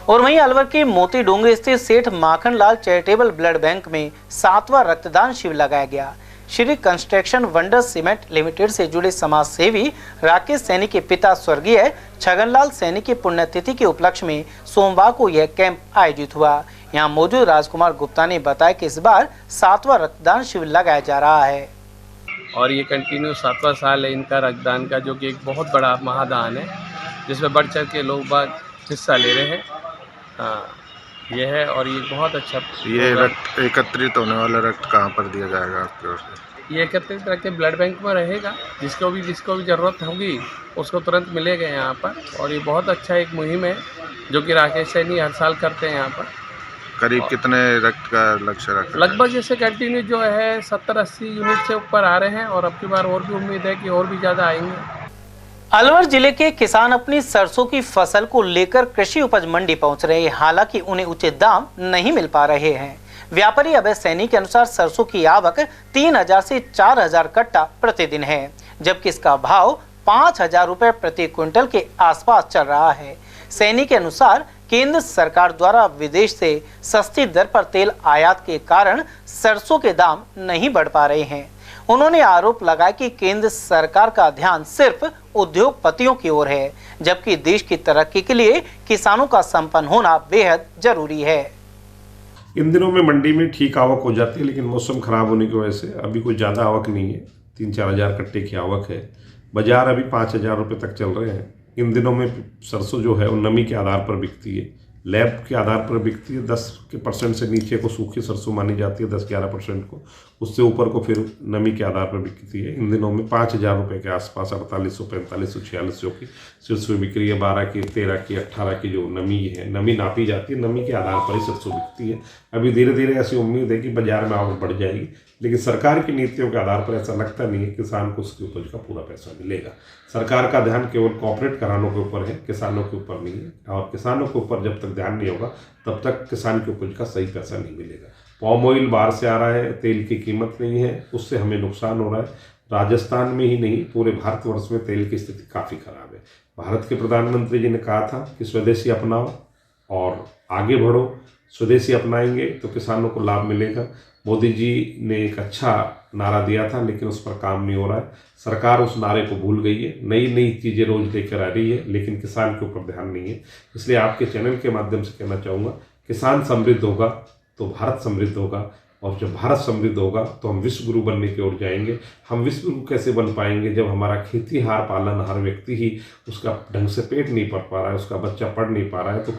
और वहीं अलवर के मोती डोंगरी स्थित सेठ Makhan Lal charitable blood bank में 7वां रक्तदान शिविर लगाया गया। Shri construction wonder cement limited से जुड़े समाज सेवी राकेश सैनी के पिता स्वर्गीय छगनलाल सैनी की पुण्यतिथि के उपलक्ष्य में सोमवार को यह कैंप आयोजित हुआ। यहाँ मौजूद राजकुमार गुप्ता ने बताया कि इस बार 7वां रक्तदान शिविर लगाया जा रहा है और ये कंटिन्यू 7वां साल है इनका रक्तदान का, जो कि एक बहुत बड़ा महादान है जिसमें बढ़ चढ़ के लोग बाग हिस्सा ले रहे हैं। हाँ, ये है और ये बहुत अच्छा। ये रक्त एकत्रित होने वाला रक्त कहाँ पर दिया जाएगा आपकी ओर से? ये एकत्रित रक्त ब्लड बैंक में रहेगा, जिसको भी ज़रूरत होगी उसको तुरंत मिलेगा यहाँ पर। और ये बहुत अच्छा एक मुहिम है जो कि राकेश सैनी हर साल करते हैं यहाँ पर। करीब कितने रक्त का लक्ष्य रखा? लगभग जैसे कंटिन्यू जो है 70-80 यूनिट से ऊपर आ रहे हैं और अब की बार और भी उम्मीद है कि और भी ज़्यादा आएंगे। अलवर जिले के किसान अपनी सरसों की फसल को लेकर कृषि उपज मंडी पहुंच रहे हैं, हालांकि उन्हें उचित दाम नहीं मिल पा रहे हैं। व्यापारी अभय सैनी के अनुसार सरसों की आवक 3000 से 4000 कट्टा प्रतिदिन है, जबकि इसका भाव 5000 रुपए प्रति क्विंटल के आसपास चल रहा है। सैनी के अनुसार केंद्र सरकार द्वारा विदेश से सस्ती दर पर तेल आयात के कारण सरसों के दाम नहीं बढ़ पा रहे हैं। उन्होंने आरोप लगाया कि केंद्र सरकार का ध्यान सिर्फ उद्योगपतियों की ओर है, जबकि देश की तरक्की के लिए किसानों का संपन्न होना बेहद जरूरी है। इन दिनों में मंडी में ठीक आवक हो जाती है, लेकिन मौसम खराब होने की वजह से अभी कोई ज़्यादा आवक नहीं है। 3-4 हज़ार कट्टे की आवक है। बाजार अभी 5000 रुपये तक चल रहे हैं। इन दिनों में सरसों जो है वो नमी के आधार पर बिकती है, लैब के आधार पर बिकती है। 10% से नीचे को सूखी सरसों मानी जाती है, 10-11% को, उससे ऊपर को फिर नमी के आधार पर बिकती है। इन दिनों में 5000 रुपये के आसपास 4800, 4500, 4600 की सरसों बिक्री है। 12 की, 13 की, 18 की जो नमी है, नमी नापी जाती है, नमी के आधार पर ही सरसों बिकती है। अभी धीरे धीरे ऐसी उम्मीद है कि बाजार में आवक बढ़ जाएगी, लेकिन सरकार की नीतियों के आधार पर ऐसा लगता नहीं है किसान को उसकी उपज का पूरा पैसा मिलेगा। सरकार का ध्यान केवल कॉर्पोरेट घरानों के ऊपर है, किसानों के ऊपर नहीं है। और किसानों के ऊपर जब तक ध्यान नहीं होगा तब तक किसान की उपज का सही पैसा नहीं मिलेगा। पाम ऑयल बाहर से आ रहा है, तेल की कीमत नहीं है, उससे हमें नुकसान हो रहा है। राजस्थान में ही नहीं, पूरे भारतवर्ष में तेल की स्थिति काफ़ी खराब है। भारत के प्रधानमंत्री जी ने कहा था कि स्वदेशी अपनाओ और आगे बढ़ो। स्वदेशी अपनाएंगे तो किसानों को लाभ मिलेगा। मोदी जी ने एक अच्छा नारा दिया था, लेकिन उस पर काम नहीं हो रहा है। सरकार उस नारे को भूल गई है। नई नई चीज़ें रोज लेकर आ रही है, लेकिन किसान के ऊपर ध्यान नहीं है। इसलिए आपके चैनल के माध्यम से कहना चाहूँगा, किसान समृद्ध होगा तो भारत समृद्ध होगा, और जब भारत समृद्ध होगा तो हम विश्व गुरु बनने की ओर जाएंगे। हम विश्व गुरु कैसे बन पाएंगे? जब हमारा खेती हार पालनहार व्यक्ति ही उसका ढंग से पेट नहीं भर पा रहा है, उसका बच्चा पढ़ नहीं पा रहा है, तो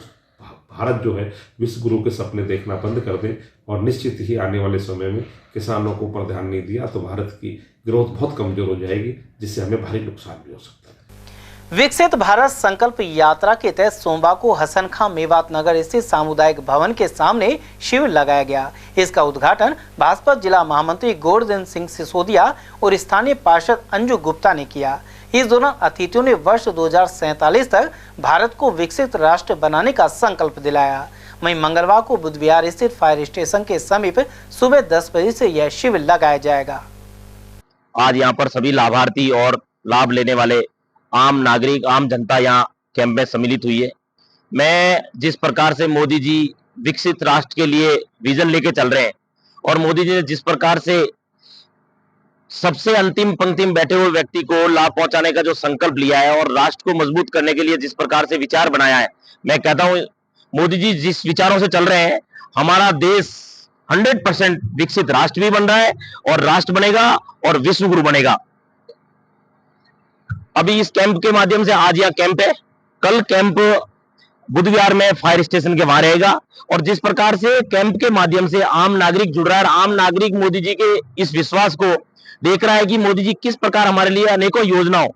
भारत जो है विश्व गुरु के सपने देखना बंद कर दें। और निश्चित ही आने वाले समय में किसानों को ऊपर ध्यान नहीं दिया तो भारत की ग्रोथ बहुत कमजोर हो जाएगी, जिससे हमें भारी नुकसान भी हो सकता है। विकसित भारत संकल्प यात्रा के तहत सोमवार को हसन खां मेवात नगर स्थित सामुदायिक भवन के सामने शिविर लगाया गया। इसका उद्घाटन भाजपा जिला महामंत्री गोवर्धन सिंह सिसोदिया और स्थानीय पार्षद अंजू गुप्ता ने किया। इस दौरान अतिथियों ने वर्ष 2047 तक भारत को विकसित राष्ट्र बनाने का संकल्प दिलाया। वहीं मंगलवार को बुधविहार स्थित फायर स्टेशन के समीप सुबह 10 बजे से यह शिविर लगाया जाएगा। आज यहाँ पर सभी लाभार्थी और लाभ लेने वाले आम नागरिक, आम जनता यहाँ कैंप में सम्मिलित हुई है। मैं जिस प्रकार से मोदी जी विकसित राष्ट्र के लिए विजन लेके चल रहे हैं और मोदी जी ने जिस प्रकार से सबसे अंतिम पंक्ति में बैठे हुए व्यक्ति को लाभ पहुंचाने का जो संकल्प लिया है और राष्ट्र को मजबूत करने के लिए जिस प्रकार से विचार बनाया है, मैं कहता हूं मोदी जी जिस विचारों से चल रहे हैं, हमारा देश 100% विकसित राष्ट्र भी बन रहा है और राष्ट्र बनेगा और विश्व गुरु बनेगा। अभी इस कैंप के माध्यम से आज यहाँ कैंप है, कल कैंप बुधवार में फायर स्टेशन के वहां रहेगा। और जिस प्रकार से कैंप के माध्यम से आम नागरिक जुड़ रहा है, आम नागरिक मोदी जी के इस विश्वास को देख रहा है कि मोदी जी किस प्रकार हमारे लिए अनेकों योजनाओं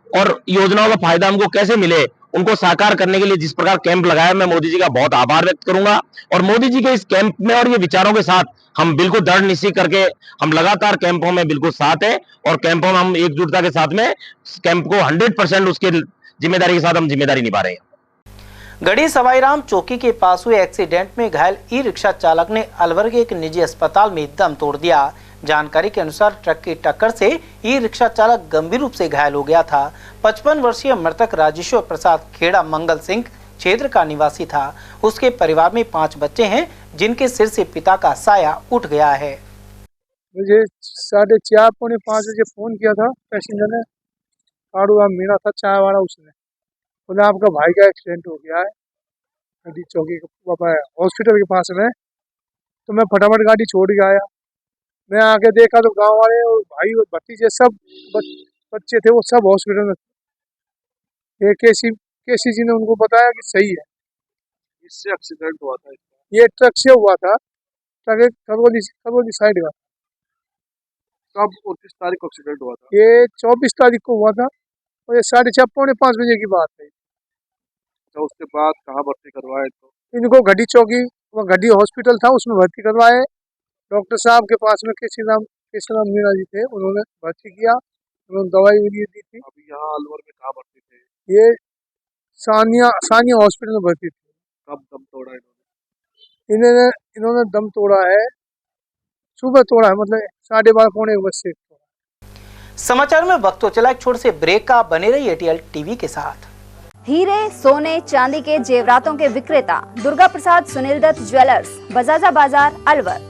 और योजनाओं का फायदा हमको कैसे मिले, उनको साकार करने के लिए जिस प्रकार कैंप लगाया, मैं मोदी जी का बहुत आभार व्यक्त करूंगा। और मोदी जी के इस कैंप में और ये विचारों के साथ हम बिल्कुल दृढ़ निश्चय करके हम लगातार कैंपों में बिल्कुल साथ हैं और कैंपों में हम एकजुटता के साथ में कैंप को 100% उसके जिम्मेदारी के साथ हम जिम्मेदारी निभा रहे हैं। गढ़ी सवाईराम चौकी के पास हुए एक्सीडेंट में घायल ई रिक्शा चालक ने अलवर के एक निजी अस्पताल में दम तोड़ दिया। जानकारी के अनुसार ट्रक की टक्कर से ई रिक्शा चालक गंभीर रूप से घायल हो गया था। 55 वर्षीय मृतक राजेश्वर प्रसाद खेड़ा मंगल सिंह क्षेत्र का निवासी था। उसके परिवार में 5 बच्चे हैं, जिनके सिर से पिता का साया उठ गया है। मुझे 4:30 पौने 5 बजे फ़ोन किया था पैसेंजर ने, काड़ू मीना था चाय वाला, उसने बोला आपका भाई का एक्सीडेंट हो गया है गड्डी चौकी हॉस्पिटल के पास में। तो मैं फटाफट गाड़ी छोड़ के आया। मैं आके देखा तो गांव वाले और भाई और भतीजे सब बच्चे थे, वो सब हॉस्पिटल में थे। ये केसी जी ने उनको बताया कि सही है। इससे एक्सीडेंट हुआ था? ये ट्रक से हुआ था, ट्रक करवली साइड का। कब और किस तारीख को एक्सीडेंट हुआ था? ये 24 तारीख को हुआ था और ये 4:30 पौने 5 बजे की बात है। तो उसके बाद कहाँ भर्ती करवाए? तो इनको गड्डी चौकी, वो गड्डी हॉस्पिटल था, उसमें भर्ती करवाए। डॉक्टर साहब के पास में केसी राम मीणा जी थे, उन्होंने भर्ती किया, उन्होंने दवाई दी थी। अभी यहाँ अलवर में कहाँ भर्ती थे? ये सानिया हॉस्पिटल में भर्ती थी। कब दम तोड़ा इन्होंने दम तोड़ा है, सुबह तोड़ा है, मतलब 12:30 पौने 1 बजे। समाचार में वक्त तो चला एक छोटे से ब्रेक का, बने रही एटीएल टीवी के साथ। हीरे, सोने, चांदी के जेवरातों के विक्रेता दुर्गा प्रसाद सुनील दत्त ज्वेलर्स, बजाजा बाजार, अलवर।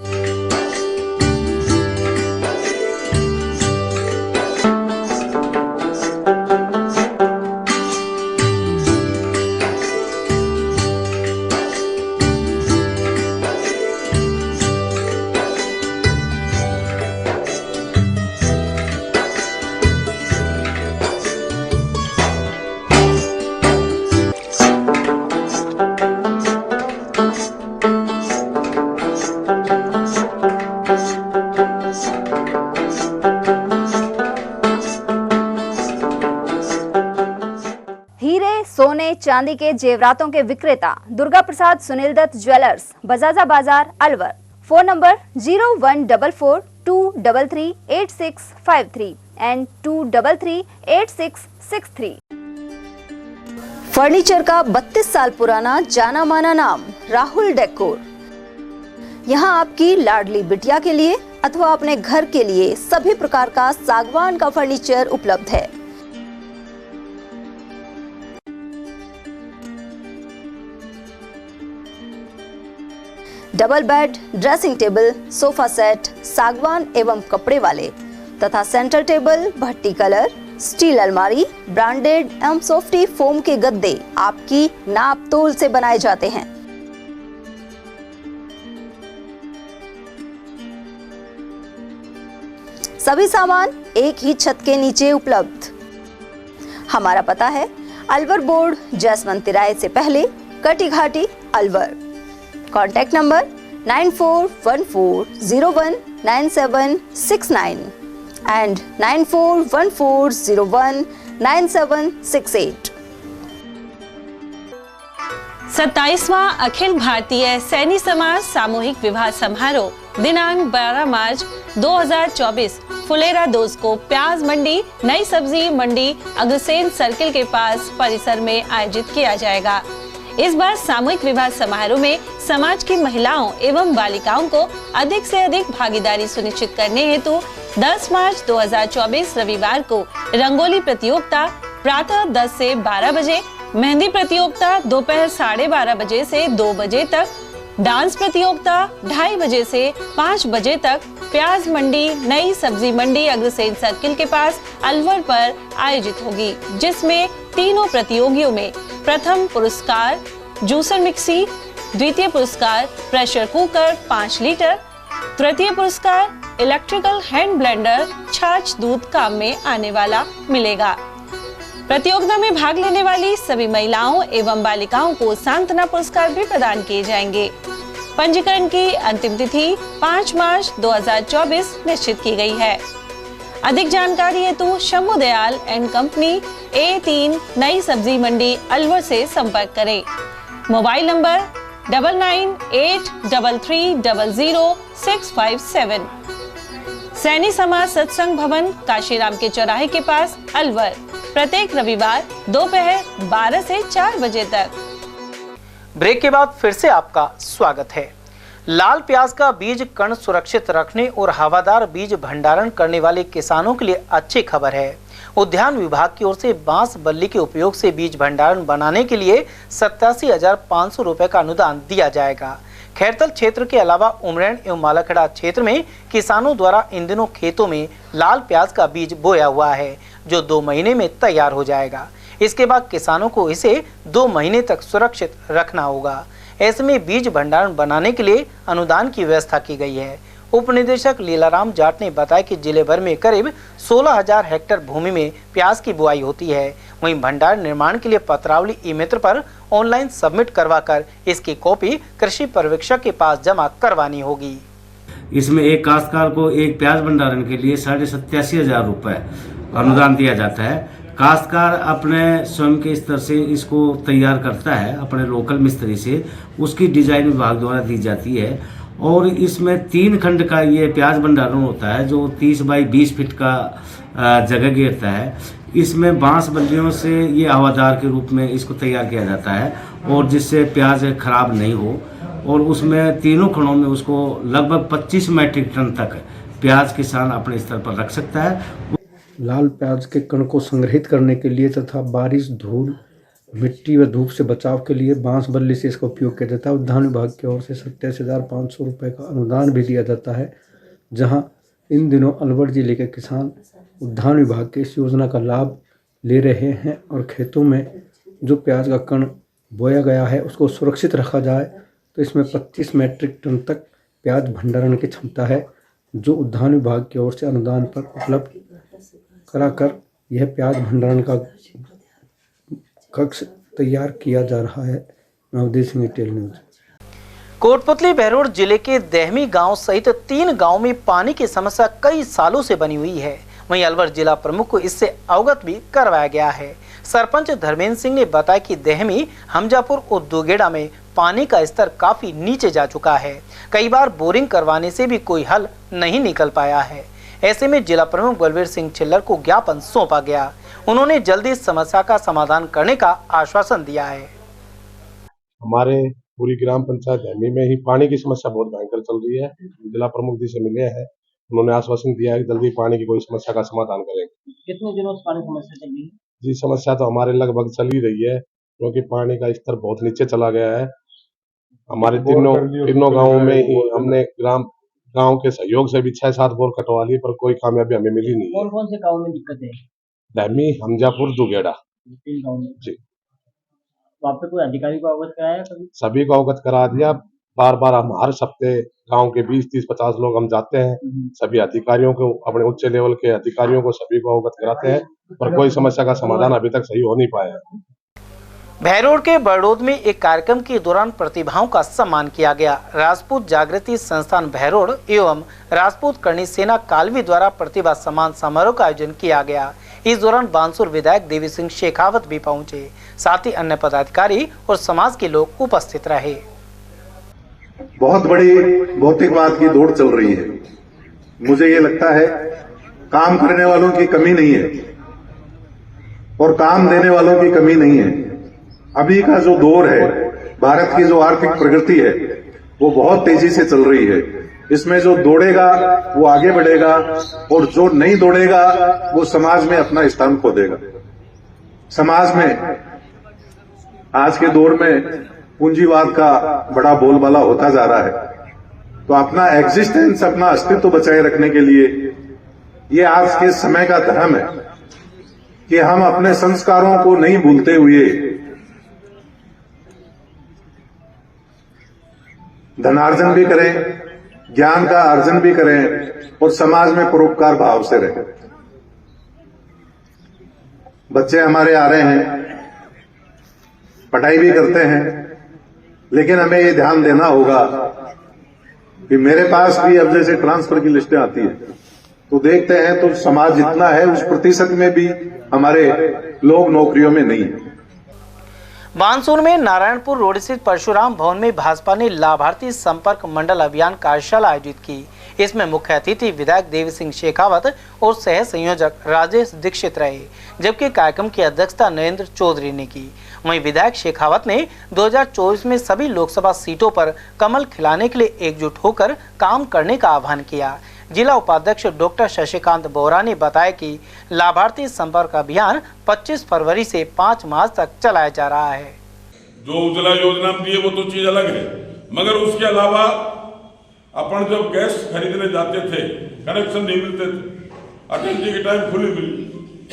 सोने चांदी के जेवरातों के विक्रेता दुर्गा प्रसाद सुनील दत्त ज्वेलर्स, बजाजा बाजार, Alwar. Phone number 0144233863 and 2338663। Furniture का 32 साल पुराना जाना माना नाम राहुल डेकोर। यहाँ आपकी लाडली बिटिया के लिए अथवा अपने घर के लिए सभी प्रकार का सागवान का फर्नीचर उपलब्ध है। Double bed, dressing table, sofa set सागवान एवं कपड़े वाले तथा सेंटर टेबल, भट्टी कलर, स्टील अलमारी, ब्रांडेड एवं सॉफ्टी फोम के गद्दे आपकी नाप तोल से बनाए जाते हैं। सभी सामान एक ही छत के नीचे उपलब्ध। हमारा पता है अलवर बोर्ड, जसवंत तिराहे से पहले, Kati Ghati, Alwar. Contact number 9414019769 and 9414019768। 27वां अखिल भारतीय सैनी समाज सामूहिक विवाह समारोह दिनांक 12 मार्च 2024 फुलेरा 2 को प्याज मंडी, नई सब्जी मंडी, अग्रसेन सर्किल के पास परिसर में आयोजित किया जाएगा। इस बार सामूहिक विवाह समारोह में समाज की महिलाओं एवं बालिकाओं को अधिक से अधिक भागीदारी सुनिश्चित करने हेतु 10 मार्च 2024 रविवार को रंगोली प्रतियोगिता प्रातः 10 से 12 बजे, मेहंदी प्रतियोगिता दोपहर 12:30 बजे से 2 बजे तक, डांस प्रतियोगिता 2:30 बजे से 5 बजे तक प्याज मंडी, नई सब्जी मंडी, अग्रसेन सर्किल के पास अलवर पर आयोजित होगी, जिसमें तीनों प्रतियोगियों में प्रथम पुरस्कार जूसर मिक्सी, द्वितीय पुरस्कार प्रेशर कुकर 5 लीटर, तृतीय पुरस्कार इलेक्ट्रिकल हैंड ब्लेंडर छाछ दूध काम में आने वाला मिलेगा। प्रतियोगिता में भाग लेने वाली सभी महिलाओं एवं बालिकाओं को सांत्वना पुरस्कार भी प्रदान किए जाएंगे। पंजीकरण की अंतिम तिथि 5 मार्च 2024 निश्चित की गई है। अधिक जानकारी हेतु Shambhu Dayal and company, A3, नई सब्जी मंडी, अलवर से संपर्क करें। Mobile number 9983300657। सैनी समाज सत्संग भवन, काशीराम के चौराहे के पास, अलवर। प्रत्येक रविवार दोपहर 12 से 4 बजे तक। ब्रेक के बाद फिर से आपका स्वागत है। लाल प्याज का बीज कण सुरक्षित रखने और हवादार बीज भंडारण करने वाले किसानों के लिए अच्छी खबर है। उद्यान विभाग की ओर से बांस बल्ली के उपयोग से बीज भंडारण बनाने के लिए 87,500 रुपए का अनुदान दिया जाएगा। खैरतल क्षेत्र के अलावा उमरैन एवं मालाखेड़ा क्षेत्र में किसानों द्वारा इन दिनों खेतों में लाल प्याज का बीज बोया हुआ है, जो 2 महीने में तैयार हो जाएगा। इसके बाद किसानों को इसे 2 महीने तक सुरक्षित रखना होगा। ऐसे में बीज भंडारण बनाने के लिए अनुदान की व्यवस्था की गई है। उप निदेशक लीलाराम जाट ने बताया कि जिले भर में करीब 16,000 हेक्टेयर भूमि में प्याज की बुआई होती है। वहीं भंडार निर्माण के लिए पत्रावली ई-मित्र पर ऑनलाइन सबमिट करवाकर इसकी कॉपी कृषि पर्यवेक्षक के पास जमा करवानी होगी। इसमें एक काश्तकार को एक प्याज भंडारण के लिए 87,500 रुपये अनुदान दिया जाता है। काश्तकार अपने स्वयं के स्तर से इसको तैयार करता है, अपने लोकल मिस्त्री से, उसकी डिजाइन विभाग द्वारा दी जाती है। और इसमें 3 खंड का ये प्याज भंडारण होता है, जो 30 बाई 20 फीट का जगह घेरता है। इसमें बांस बल्लियों से ये हवादार के रूप में इसको तैयार किया जाता है, और जिससे प्याज खराब नहीं हो। और उसमें तीनों खंडों में उसको लगभग 25 मीट्रिक टन तक प्याज किसान अपने स्तर पर रख सकता है। लाल प्याज के कण को संग्रहित करने के लिए तथा बारिश, धूल, मिट्टी व धूप से बचाव के लिए बांस बल्ली से इसका उपयोग किया जाता है। उद्यान विभाग की ओर से 27,500 रुपये का अनुदान भी दिया जाता है, जहां इन दिनों अलवर जिले के किसान उद्यान विभाग की इस योजना का लाभ ले रहे हैं और खेतों में जो प्याज का कण बोया गया है उसको सुरक्षित रखा जाए। तो इसमें 25 मीट्रिक टन तक प्याज भंडारण की क्षमता है, जो उद्यान विभाग की ओर से अनुदान पर उपलब्ध कराकर यह प्याज भंडारण का कक्ष तैयार किया जा रहा है। Navdeep Singh, Tell News. कोटपुतली बहरोड जिले के दहमी गांव सहित 3 गांव में पानी की समस्या कई सालों से बनी हुई है। वहीं अलवर जिला प्रमुख को इससे अवगत भी करवाया गया है। सरपंच धर्मेंद्र सिंह ने बताया कि दहमी हमजापुर और दुगेड़ा में पानी का स्तर काफी नीचे जा चुका है। कई बार बोरिंग करवाने से भी कोई हल नहीं निकल पाया है। ऐसे में जिला प्रमुख बलवीर सिंह छिल्लर को ज्ञापन सौंपा गया। उन्होंने जल्दी इस समस्या का समाधान करने का आश्वासन दिया है। हमारे पूरी ग्राम पंचायत दहमी में ही पानी की समस्या बहुत भयंकर चल रही है। जिला प्रमुख जी से मिले हैं, उन्होंने आश्वासन दिया है कि जल्दी पानी की कोई समस्या का समाधान करेंगे। कितने दिनों से पानी समस्या चल रही है? जी, समस्या तो हमारे लगभग चल ही रही है, क्योंकि पानी का स्तर बहुत नीचे चला गया है। हमारे तीनों गाँवों में ही हमने गांव के सहयोग से भी 6-7 बोर कटवा लिए, पर कोई कामयाबी हमें मिली नहीं। कौन से गाँव में दिक्कत है? दहमी, हमजापुर, दुगेड़ा। 3 गाँव में जी। तो आपने कोई अधिकारी को अवगत कराया कभी? सभी को अवगत करा दिया। बार हम हर हफ्ते गांव के 20, 30, 50 लोग हम जाते हैं, सभी अधिकारियों को, अपने उच्च लेवल के अधिकारियों को सभी को अवगत कराते हैं, पर कोई समस्या का समाधान अभी तक सही हो नहीं पाया। बहरोड के बड़ौद में एक कार्यक्रम के दौरान प्रतिभाओं का सम्मान किया गया। राजपूत जागृति संस्थान बहरोड एवं राजपूत करणी सेना कालवी द्वारा प्रतिभा सम्मान समारोह का आयोजन किया गया। इस दौरान बांसुर विधायक देवी सिंह शेखावत भी पहुंचे, साथ ही अन्य पदाधिकारी और समाज के लोग उपस्थित रहे। बहुत बड़ी भौतिकवाद की दौड़ चल रही है। मुझे ये लगता है काम करने वालों की कमी नहीं है और काम देने वालों की कमी नहीं है। अभी का जो दौर है, भारत की जो आर्थिक प्रगति है वो बहुत तेजी से चल रही है। इसमें जो दौड़ेगा वो आगे बढ़ेगा और जो नहीं दौड़ेगा वो समाज में अपना स्थान खो देगा। समाज में आज के दौर में पूंजीवाद का बड़ा बोलबाला होता जा रहा है, तो अपना एग्जिस्टेंस, अपना अस्तित्व बचाए रखने के लिए ये आज के समय का धर्म है कि हम अपने संस्कारों को नहीं भूलते हुए धनार्जन भी करें, ज्ञान का अर्जन भी करें और समाज में परोपकार भाव से रहें। बच्चे हमारे आ रहे हैं, पढ़ाई भी करते हैं, लेकिन हमें ये ध्यान देना होगा कि मेरे पास भी अब जैसे ट्रांसफर की लिस्टें आती है तो देखते हैं तो समाज जितना है उस प्रतिशत में भी हमारे लोग नौकरियों में नहीं है। बानसूर में नारायणपुर रोड स्थित परशुराम भवन में भाजपा ने लाभार्थी संपर्क मंडल अभियान कार्यशाला आयोजित की। इसमें मुख्य अतिथि विधायक देवी सिंह शेखावत और सह संयोजक राजेश दीक्षित रहे, जबकि कार्यक्रम की अध्यक्षता नरेंद्र चौधरी ने की। वहीं विधायक शेखावत ने 2024 में सभी लोकसभा सीटों पर कमल खिलाने के लिए एकजुट होकर काम करने का आह्वान किया। जिला उपाध्यक्ष डॉक्टर शशिकांत बोरा ने बताया कि लाभार्थी संपर्क अभियान 25 फरवरी से 5 मार्च तक चलाया जा रहा है। जो उज्ज्वला योजना दिए वो तो चीज अलग है, मगर उसके अलावा अपन जब गैस खरीदने जाते थे कनेक्शन नहीं मिलते थे, अटल जी के टाइम खुली मिली।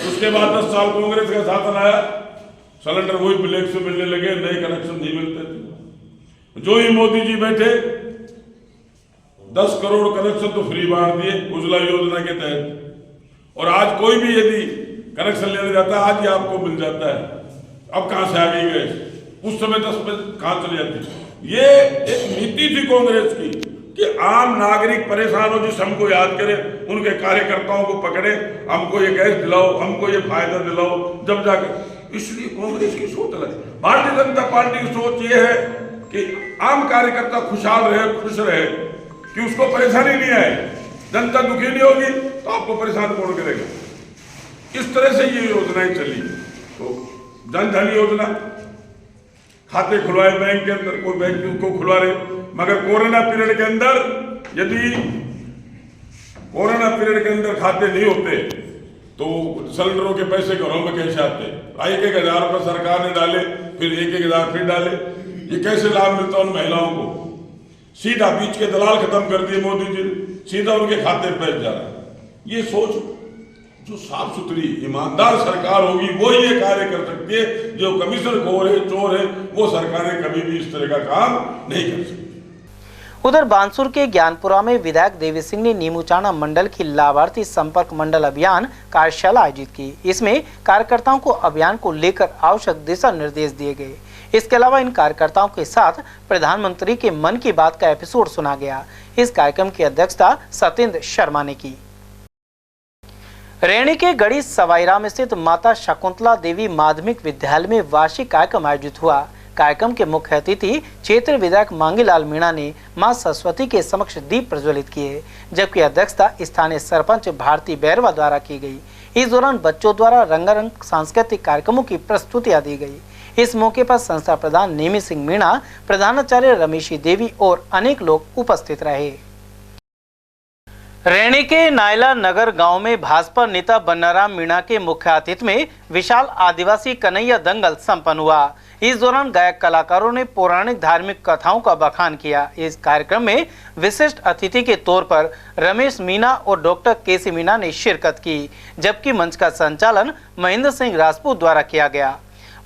उसके बाद 10 साल कांग्रेस का शासन आया, सिलेंडर वही ब्लैक से मिलने लगे, नए कनेक्शन नहीं मिलते थे। जो ही मोदी जी बैठे 10 करोड़ कनेक्शन तो फ्री बांट दिए उज्ज्वला योजना के तहत, और आज कोई भी यदि कनेक्शन लेने जाता है आज ही आपको मिल जाता है। अब कहां से आ गई गैस, उस समय 10 पे कहां चली जाती। ये एक नीति थी कांग्रेस की कि आम नागरिक परेशान हो, जिस हमको याद करे, उनके कार्यकर्ताओं को पकड़े, हमको ये गैस दिलाओ, हमको ये फायदा दिलाओ, जब जाकर। इसलिए कांग्रेस की सोच अलग। भारतीय जनता पार्टी की सोच ये है कि आम कार्यकर्ता खुशहाल रहे, खुश रहे, कि उसको परेशानी नहीं आए। जनता दुखी नहीं होगी तो आपको परेशान कौन करेगा। इस तरह से ये योजनाएं चली। तो जन धन योजना, खाते खुलवाए बैंक के अंदर, कोई बैंक को खुलवा रहे, मगर कोरोना पीरियड के अंदर यदि कोरोना पीरियड के अंदर खाते नहीं होते तो सिलेंडरों के पैसे घरों में कैसे आते। 1,000 रुपये सरकार ने डाले, फिर 1,000 फिर डाले। ये कैसे लाभ मिलता उन महिलाओं को? सीधा बीच के दलाल खत्म कर दिए मोदी जी ने, सीधा उनके खाते में पैसे जा रहा है। ये सोच, जो साफ सुथरी ईमानदार सरकार होगी वो ये कार्य कर सकती है। जो कमीशन खोर है, चोर है, वो सरकारें कभी भी इस तरह का काम नहीं कर सकती। उधर बानसूर के ज्ञानपुरा में विधायक देवी सिंह ने नीमूचाना मंडल की लाभार्थी संपर्क मंडल अभियान कार्यशाला आयोजित की। इसमें कार्यकर्ताओं को अभियान को लेकर आवश्यक दिशा निर्देश दिए गए। इसके अलावा इन कार्यकर्ताओं के साथ प्रधानमंत्री के मन की बात का एपिसोड सुना गया। इस कार्यक्रम की अध्यक्षता सत्येंद्र शर्मा ने की। रैणी के गढ़ी सवाईराम स्थित माता शकुंतला देवी माध्यमिक विद्यालय में वार्षिक कार्यक्रम आयोजित हुआ। कार्यक्रम के मुख्य अतिथि क्षेत्रीय विधायक मांगीलाल मीणा ने मां सरस्वती के समक्ष दीप प्रज्वलित किए, जबकि अध्यक्षता स्थानीय सरपंच भारती बैरवा द्वारा की गई। इस दौरान बच्चों द्वारा रंगारंग सांस्कृतिक कार्यक्रमों की प्रस्तुतियां दी गई। इस मौके पर संस्था प्रधान नेमी सिंह मीणा, प्रधानाचार्य रमेशी देवी और अनेक लोग उपस्थित रहे। रैणी के नायला नगर गांव में भाजपा नेता बन्नाराम मीणा के मुख्य आतिथ्य में विशाल आदिवासी कन्हैया दंगल संपन्न हुआ। इस दौरान गायक कलाकारों ने पौराणिक धार्मिक कथाओं का बखान किया। इस कार्यक्रम में विशिष्ट अतिथि के तौर पर रमेश मीणा और डॉक्टर केसी मीणा ने शिरकत की, जबकि मंच का संचालन महेंद्र सिंह राजपूत द्वारा किया गया।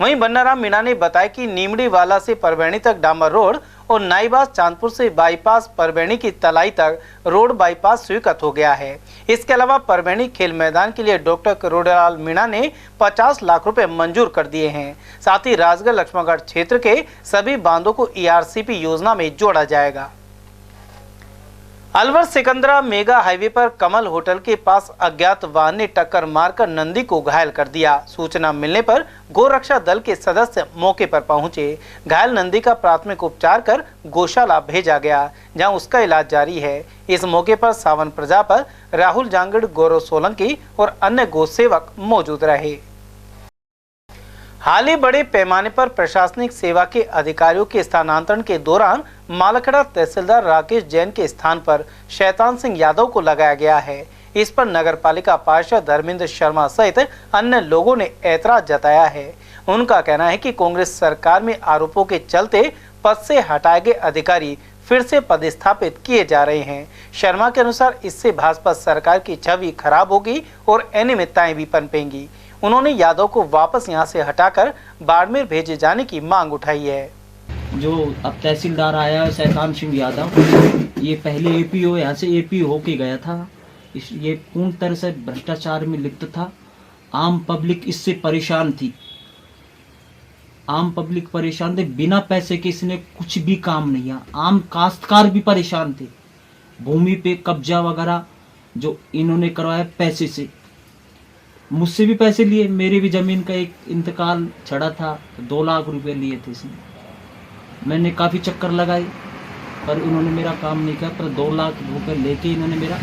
वहीं बन्नाराम मीणा ने बताया कि नीमड़ी वाला से परबैनी तक डामर रोड और नाईबास चांदपुर से बाईपास परबैनी की तलाई तक रोड बाईपास स्वीकृत हो गया है। इसके अलावा परबैनी खेल मैदान के लिए डॉक्टर करोड़लाल मीणा ने 50 लाख रुपए मंजूर कर दिए हैं। साथ ही राजगढ़ लक्ष्मणगढ़ क्षेत्र के सभी बांधों को ERCP योजना में जोड़ा जाएगा। अलवर सिकंदरा मेगा हाईवे पर कमल होटल के पास अज्ञात वाहन ने टक्कर मारकर नंदी को घायल कर दिया। सूचना मिलने पर गोरक्षा दल के सदस्य मौके पर पहुंचे। घायल नंदी का प्राथमिक उपचार कर गौशाला भेजा गया, जहां उसका इलाज जारी है। इस मौके पर सावन प्रजापत, राहुल जांगड़, गौरव सोलंकी और अन्य गौसेवक मौजूद रहे। हाल ही बड़े पैमाने पर प्रशासनिक सेवा के अधिकारियों के स्थानांतरण के दौरान मालखड़ा तहसीलदार राकेश जैन के स्थान पर शैतान सिंह यादव को लगाया गया है। इस पर नगरपालिका पार्षद धर्मेंद्र शर्मा सहित अन्य लोगों ने ऐतराज जताया है। उनका कहना है कि कांग्रेस सरकार में आरोपों के चलते पद से हटाए गए अधिकारी फिर से पदस्थापित किए जा रहे हैं। शर्मा के अनुसार इससे भाजपा सरकार की छवि खराब होगी और अनियमितताएं भी पनपेंगी। उन्होंने यादव को वापस यहां से हटाकर बाड़मेर भेजे जाने की मांग उठाई है। जो अब तहसीलदार आया है शैतान सिंह यादव, ये पहले APO यहाँ से APO होके गया था। ये पूर्ण तरह से भ्रष्टाचार में लिप्त था। आम पब्लिक इससे परेशान थी। आम पब्लिक परेशान थे, बिना पैसे के इसने कुछ भी काम नहीं है। आम काश्तकार भी परेशान थे। भूमि पे कब्जा वगैरह जो इन्होंने करवाया पैसे से, मुझसे भी पैसे लिए। मेरी भी जमीन का एक इंतकाल छड़ा था, 2 लाख रुपए लिए थे इसने। मैंने काफ़ी चक्कर लगाए पर इन्होंने मेरा काम नहीं किया। पर 2 लाख रुपए लेके इन्होंने मेरा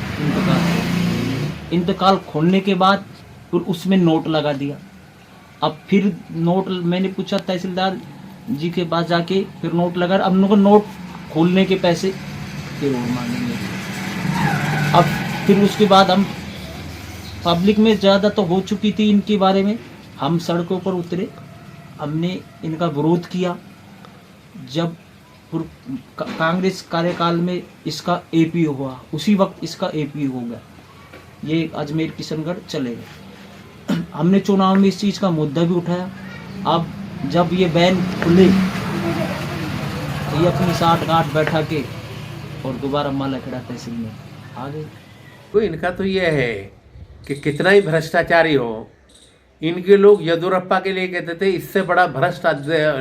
इंतकाल खोलने के बाद फिर उसमें नोट लगा दिया। अब फिर नोट मैंने पूछा तहसीलदार जी के पास जाके, फिर नोट लगा। अब उनको नोट खोलने के पैसे फिर वो मांगेंगे। अब फिर उसके बाद हम पब्लिक में ज़्यादा तो हो चुकी थी इनके बारे में, हम सड़कों पर उतरे, हमने इनका विरोध किया। जब कांग्रेस कार्यकाल में इसका एपीओ हुआ, उसी वक्त इसका एपीओ हो गया। ये अजमेर किशनगढ़ चले गए। हमने चुनाव में इस चीज़ का मुद्दा भी उठाया। अब जब ये बैन खुले तो ये अपनी 60-60 बैठा के और दोबारा मालाखेड़ा तहसील में आ गए। तो इनका तो ये है कि कितना ही भ्रष्टाचारी हो, इनके लोग येदियुरप्पा के लिए कहते थे इससे बड़ा भ्रष्ट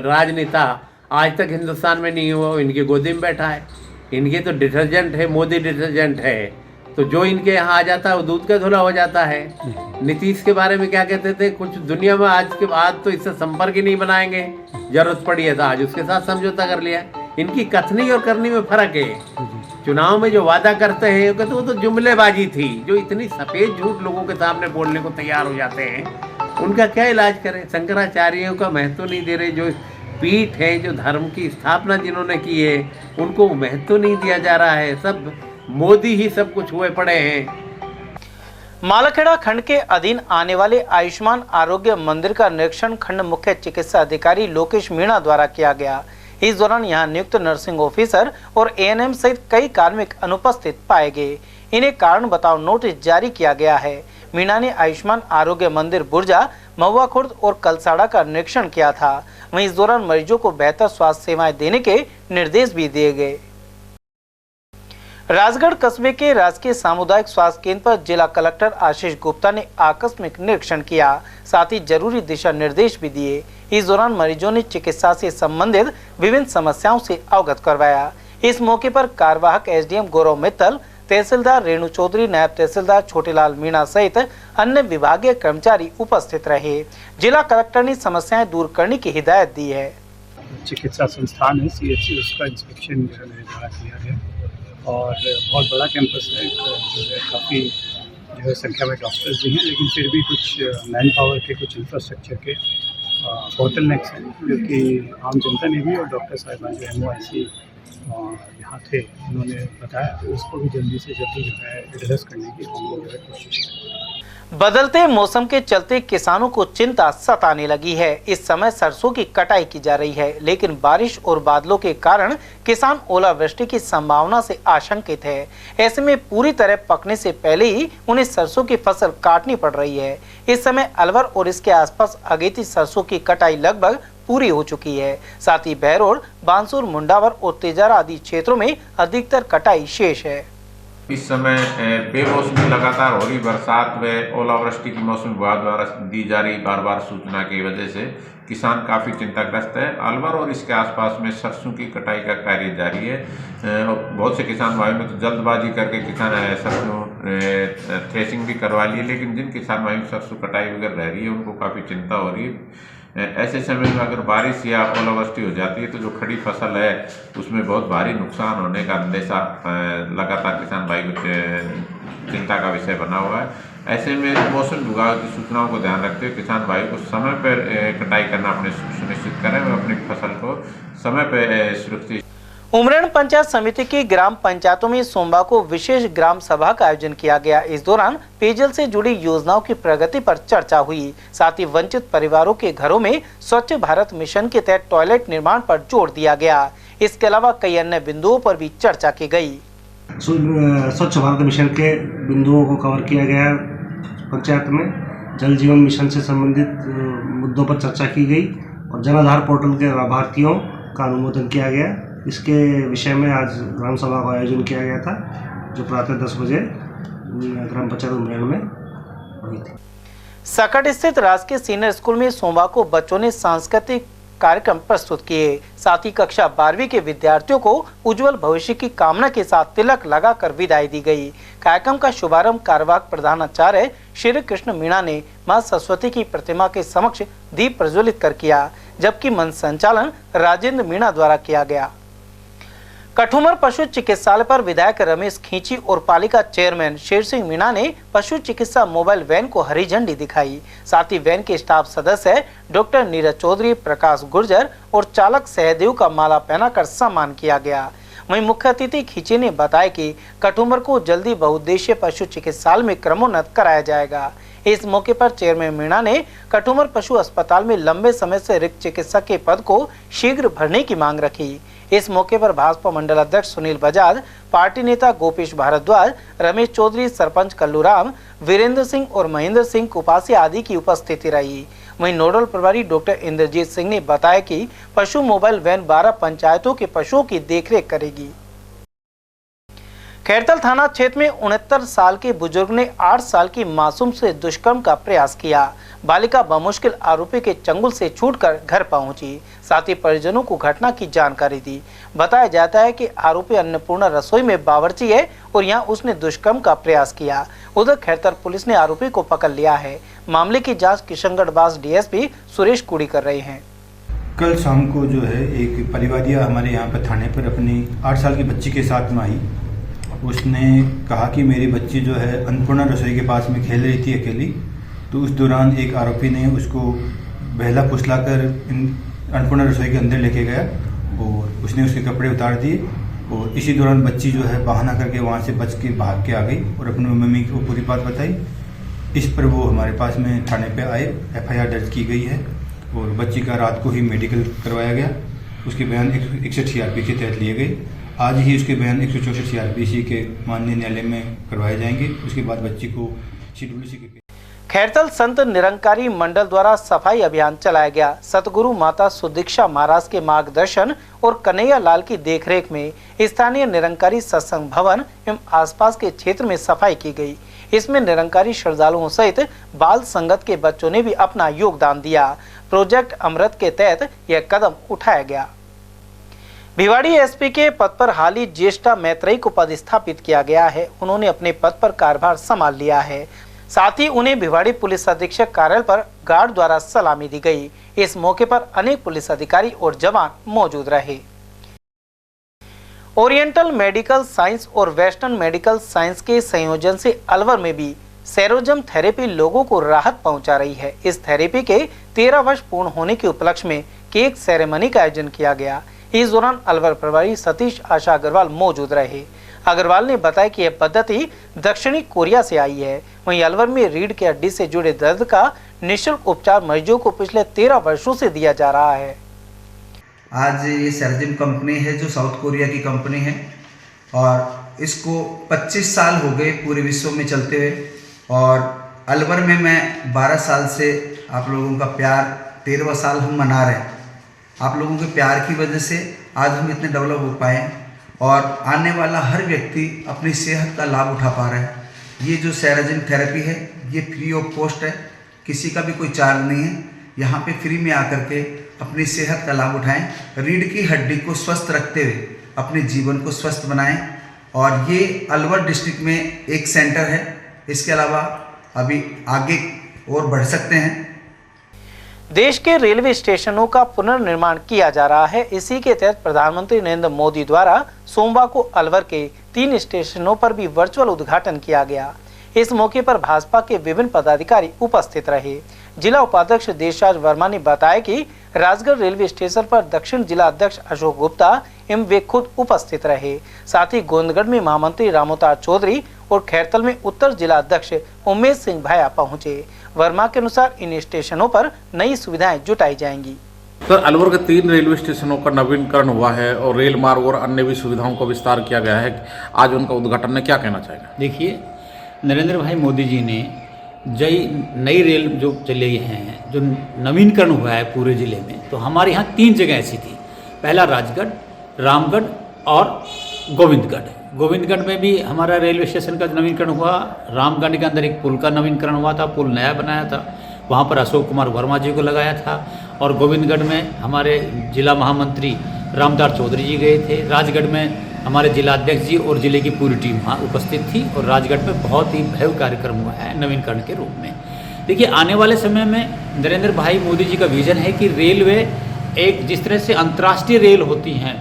राजनेता आज तक हिंदुस्तान में नहीं हुआ, इनकी गोदी में बैठा है। इनके तो डिटर्जेंट है, मोदी डिटर्जेंट है, तो जो इनके यहाँ आ जाता है वो दूध का धुला हो जाता है। नीतीश के बारे में क्या कहते थे, कुछ दुनिया में आज के बाद तो इससे संपर्क ही नहीं बनाएंगे, जरूरत पड़ी है तो आज उसके साथ समझौता कर लिया। इनकी कथनी और करनी में फर्क है। चुनाव में जो वादा करते हैं कहते वो तो जुमलेबाजी थी। जो इतनी सफेद झूठ लोगों के सामने बोलने को तैयार हो जाते हैं, उनका क्या इलाज करें। शंकराचार्यों का महत्व नहीं दे रहे, जो पीठ है, जो धर्म की स्थापना जिन्होंने की है, उनको महत्व नहीं दिया जा रहा है। सब मोदी ही सब कुछ हुए पड़े हैं। मालाखेड़ा खंड के अधीन आने वाले आयुष्मान आरोग्य मंदिर का निरीक्षण खंड मुख्य चिकित्सा अधिकारी लोकेश मीणा द्वारा किया गया। इस दौरान यहां नियुक्त नर्सिंग ऑफिसर और एएनएम सहित कई कार्मिक अनुपस्थित पाए गए। इन्हें कारण बताओ नोटिस जारी किया गया है। मीणा ने आयुष्मान आरोग्य मंदिर बुर्जा, महुआ खुर्द और कलसाड़ा का निरीक्षण किया था। वहीं इस दौरान मरीजों को बेहतर स्वास्थ्य सेवाएं देने के निर्देश भी दिए गए। राजगढ़ कस्बे के राजकीय सामुदायिक स्वास्थ्य केंद्र पर जिला कलेक्टर आशीष गुप्ता ने आकस्मिक निरीक्षण किया, साथ ही जरूरी दिशा निर्देश भी दिए। इस दौरान मरीजों ने चिकित्सा से संबंधित विभिन्न समस्याओं से अवगत करवाया। इस मौके पर कार्यवाहक एसडीएम गौरव मित्तल, तहसीलदार रेणु चौधरी, नायब तहसीलदार छोटेलाल मीणा सहित अन्य विभागीय कर्मचारी उपस्थित रहे। जिला कलेक्टर ने समस्याएं दूर करने की हिदायत दी है। चिकित्सा संस्थान है सीएचसी, उसका इंस्पेक्शन जो है किया है और बहुत बड़ा कैंपस है, जो है काफ़ी जो है संख्या में डॉक्टर्स भी हैं, लेकिन फिर भी कुछ मैन पावर के, कुछ इंफ्रास्ट्रक्चर के बोटलनेक्स हैं, क्योंकि आम जनता ने भी और डॉक्टर साहिबान जो MOIC यहाँ थे, उन्होंने बताया तो उसको भी जल्दी से जल्दी जो है एड्रेस करने की हम लोग जो है कोशिश करें। बदलते मौसम के चलते किसानों को चिंता सताने लगी है। इस समय सरसों की कटाई की जा रही है, लेकिन बारिश और बादलों के कारण किसान ओलावृष्टि की संभावना से आशंकित है। ऐसे में पूरी तरह पकने से पहले ही उन्हें सरसों की फसल काटनी पड़ रही है। इस समय अलवर और इसके आसपास अगेती सरसों की कटाई लगभग पूरी हो चुकी है। साथ ही बहरोड, बांसुर, मुंडावर और तेजारा आदि क्षेत्रों में अधिकतर कटाई शेष है। इस समय बेमौसमी लगातार हो रही बरसात व ओलावृष्टि की मौसम विभाग द्वारा दी जा रही बार बार सूचना की वजह से किसान काफ़ी चिंताग्रस्त है। अलवर और इसके आसपास में सरसों की कटाई का कार्य जारी है। बहुत से किसान भाइयों ने तो जल्दबाजी करके सरसों थ्रेसिंग भी करवा ली है, लेकिन जिन किसान भाइयों की सरसों कटाई वगैरह रह रही है उनको काफ़ी चिंता हो रही है। ऐसे समय में अगर बारिश या ओलावृष्टि हो जाती है तो जो खड़ी फसल है उसमें बहुत भारी नुकसान होने का अंदेशा लगातार किसान भाई को चिंता का विषय बना हुआ है। ऐसे में मौसम विभाग की सूचनाओं को ध्यान रखते हुए किसान भाई को समय पर कटाई करना अपने सुनिश्चित करें और अपनी फसल को समय पर सुरक्षित। उमरेण पंचायत समिति की ग्राम पंचायतों में सोमवार को विशेष ग्राम सभा का आयोजन किया गया। इस दौरान पेयजल से जुड़ी योजनाओं की प्रगति पर चर्चा हुई। साथ ही वंचित परिवारों के घरों में स्वच्छ भारत मिशन के तहत टॉयलेट निर्माण पर जोर दिया गया। इसके अलावा कई अन्य बिंदुओं पर भी चर्चा की गई। स्वच्छ भारत मिशन के बिंदुओं को कवर किया गया। पंचायत में जल जीवन मिशन से संबंधित मुद्दों पर चर्चा की गई और जन आधार पोर्टल के लाभार्थियों का अनुमोदन किया गया। इसके विषय में आज ग्राम सभा का आयोजन किया गया था, जो प्रातः 10 बजे ग्राम पंचायत उमरेण में हुई थी। सकट स्थित राजकीय सीनियर स्कूल में सोमवार को बच्चों ने सांस्कृतिक कार्यक्रम प्रस्तुत किए। साथ ही कक्षा 12वीं के विद्यार्थियों को उज्जवल भविष्य की कामना के साथ तिलक लगाकर विदाई दी गई। कार्यक्रम का शुभारंभ कार्यवाहक प्रधानाचार्य श्री कृष्ण मीणा ने मां सरस्वती की प्रतिमा के समक्ष दीप प्रज्वलित कर किया, जबकि मंच संचालन राजेंद्र मीणा द्वारा किया गया। कठुमर पशु चिकित्सालय पर विधायक रमेश खींची और पालिका चेयरमैन शेर सिंह मीणा ने पशु चिकित्सा मोबाइल वैन को हरी झंडी दिखाई। साथ ही वैन के स्टाफ सदस्य डॉक्टर नीरज चौधरी, प्रकाश गुर्जर और चालक सहदेव का माला पहनाकर सम्मान किया गया। वहीं मुख्य अतिथि खींची ने बताया कि कठुमर को जल्दी बहुउद्देशीय पशु चिकित्सालय में क्रमोन्नत कराया जाएगा। इस मौके पर चेयरमैन मीणा ने कठुमर पशु अस्पताल में लंबे समय से रिक्त चिकित्सक के पद को शीघ्र भरने की मांग रखी। इस मौके पर भाजपा मंडल अध्यक्ष सुनील बजाज, पार्टी नेता गोपेश भारद्वाज, रमेश चौधरी, सरपंच कल्लूराम, वीरेंद्र सिंह और महेंद्र सिंह कुपासिया आदि की उपस्थिति रही। वहीं नोडल प्रभारी डॉक्टर इंद्रजीत सिंह ने बताया कि पशु मोबाइल वैन 12 पंचायतों के पशुओं की देखरेख करेगी। खैरतल थाना क्षेत्र में 69 साल के बुजुर्ग ने 8 साल की मासूम से दुष्कर्म का प्रयास किया। बालिका बमुश्किल आरोपी के चंगुल से छूटकर घर पहुंची, साथ ही परिजनों को घटना की जानकारी दी। बताया जाता है कि आरोपी अन्नपूर्णा रसोई में बावर्ची है और यहां उसने दुष्कर्म का प्रयास किया। उधर खैरतल पुलिस ने आरोपी को पकड़ लिया है। मामले की जांच किशनगढ़ बास डीएसपी सुरेश कुड़ी कर रहे हैं। कल शाम को जो है एक परिवादिया हमारे यहाँ पर थाने पर अपनी 8 साल की बच्ची के साथ में आई। उसने कहा कि मेरी बच्ची जो है अन्नपूर्णा रसोई के पास में खेल रही थी अकेली, तो उस दौरान एक आरोपी ने उसको बहला फुसला कर अन्नपूर्णा रसोई के अंदर लेके गया और उसने उसके कपड़े उतार दिए और इसी दौरान बच्ची जो है बहाना करके वहाँ से बच के भाग के आ गई और अपनी मम्मी को पूरी बात बताई। इस पर वो हमारे पास में थाने पे आए, FIR दर्ज की गई है और बच्ची का रात को ही मेडिकल करवाया गया। उसके बयान 61 CRPC के तहत लिए गए। आज ही उसके बयान 164 CRPC के माननीय न्यायालय में करवाए जाएंगे। उसके बाद बच्ची को CWC के खैरतल संत निरंकारी मंडल द्वारा सफाई अभियान चलाया गया। सतगुरु माता सुदीक्षा महाराज के मार्गदर्शन और कन्हैया लाल की देखरेख में स्थानीय निरंकारी सत्संग भवन एवं आसपास के क्षेत्र में सफाई की गई। इसमें निरंकारी श्रद्धालुओं सहित बाल संगत के बच्चों ने भी अपना योगदान दिया। प्रोजेक्ट अमृत के तहत यह कदम उठाया गया। भिवाड़ी एसपी के पद पर हाल ही ज्येष्ठा मैत्रेयी को पदस्थापित किया गया है। उन्होंने अपने पद पर कार्यभार संभाल लिया है। साथ ही उन्हें भिवाड़ी पुलिस अधीक्षक कार्यालय पर गार्ड द्वारा सलामी दी गई। इस मौके पर अनेक पुलिस अधिकारी और जवान मौजूद रहे। ओरिएंटल मेडिकल साइंस और वेस्टर्न मेडिकल साइंस के संयोजन से अलवर में भी सेरोजम थेरेपी लोगों को राहत पहुंचा रही है। इस थेरेपी के 13 वर्ष पूर्ण होने के उपलक्ष्य में केक सेरेमनी का आयोजन किया गया। इस दौरान अलवर प्रभारी सतीश आशा अग्रवाल मौजूद रहे। अग्रवाल ने बताया कि यह पद्धति दक्षिणी कोरिया से आई है। वहीं अलवर में रीढ़ की हड्डी से जुड़े दर्द का निःशुल्क उपचार मरीजों को पिछले 13 वर्षों से दिया जा रहा है। आज ये सेरोजिम कंपनी है जो साउथ कोरिया की कंपनी है और इसको 25 साल हो गए पूरे विश्व में चलते हुए और अलवर में मैं 12 साल से आप लोगों का प्यार 13वां साल हम मना रहे हैं। आप लोगों के प्यार की वजह से आज हम इतने डेवलप हो पाए और आने वाला हर व्यक्ति अपनी सेहत का लाभ उठा पा रहा है। ये जो सेरोजिम थेरेपी है ये फ्री ऑफ कॉस्ट है, किसी का भी कोई चार्ज नहीं है। यहाँ पे फ्री में आकर के अपनी सेहत का लाभ उठाएं, रीढ़ की हड्डी को स्वस्थ रखते हुए अपने जीवन को स्वस्थ बनाएं। और ये अलवर डिस्ट्रिक्ट में एक सेंटर है। इसके अलावा अभी आगे और बढ़ सकते हैं। देश के रेलवे स्टेशनों का पुनर्निर्माण किया जा रहा है। इसी के तहत प्रधानमंत्री नरेंद्र मोदी द्वारा सोमवार को अलवर के 3 स्टेशनों पर भी वर्चुअल उद्घाटन किया गया। इस मौके पर भाजपा के विभिन्न पदाधिकारी उपस्थित रहे। जिला उपाध्यक्ष देशराज वर्मा ने बताया कि राजगढ़ रेलवे स्टेशन पर दक्षिण जिला अध्यक्ष अशोक गुप्ता एवं वे खुद उपस्थित रहे। साथ ही गोविंदगढ़ में महामंत्री रामोतार चौधरी और खैरतल में उत्तर जिला अध्यक्ष उमेश सिंह भाया पहुंचे। वर्मा के अनुसार इन स्टेशनों पर नई सुविधाएं जुटाई जाएंगी। सर, अलवर के 3 रेलवे स्टेशनों का नवीनीकरण हुआ है और रेल मार्ग और अन्य भी सुविधाओं का विस्तार किया गया है। आज उनका उद्घाटन में क्या कहना चाहेगा? देखिए, नरेंद्र भाई मोदी जी ने नई रेल जो चले हैं, जो नवीनीकरण हुआ है पूरे ज़िले में, तो हमारे यहाँ 3 जगह ऐसी थी। पहला राजगढ़, रामगढ़ और गोविंदगढ़। गोविंदगढ़ में भी हमारा रेलवे स्टेशन का नवीनीकरण हुआ। रामगढ़ के अंदर एक पुल का नवीनीकरण हुआ था, पुल नया बनाया था, वहाँ पर अशोक कुमार वर्मा जी को लगाया था। और गोविंदगढ़ में हमारे जिला महामंत्री रामदार चौधरी जी गए थे। राजगढ़ में हमारे जिला अध्यक्ष जी और जिले की पूरी टीम वहाँ उपस्थित थी और राजगढ़ में बहुत ही भव्य कार्यक्रम हुआ है नवीनीकरण के रूप में। देखिए, आने वाले समय में नरेंद्र भाई मोदी जी का विजन है कि रेलवे एक जिस तरह से अंतर्राष्ट्रीय रेल होती हैं,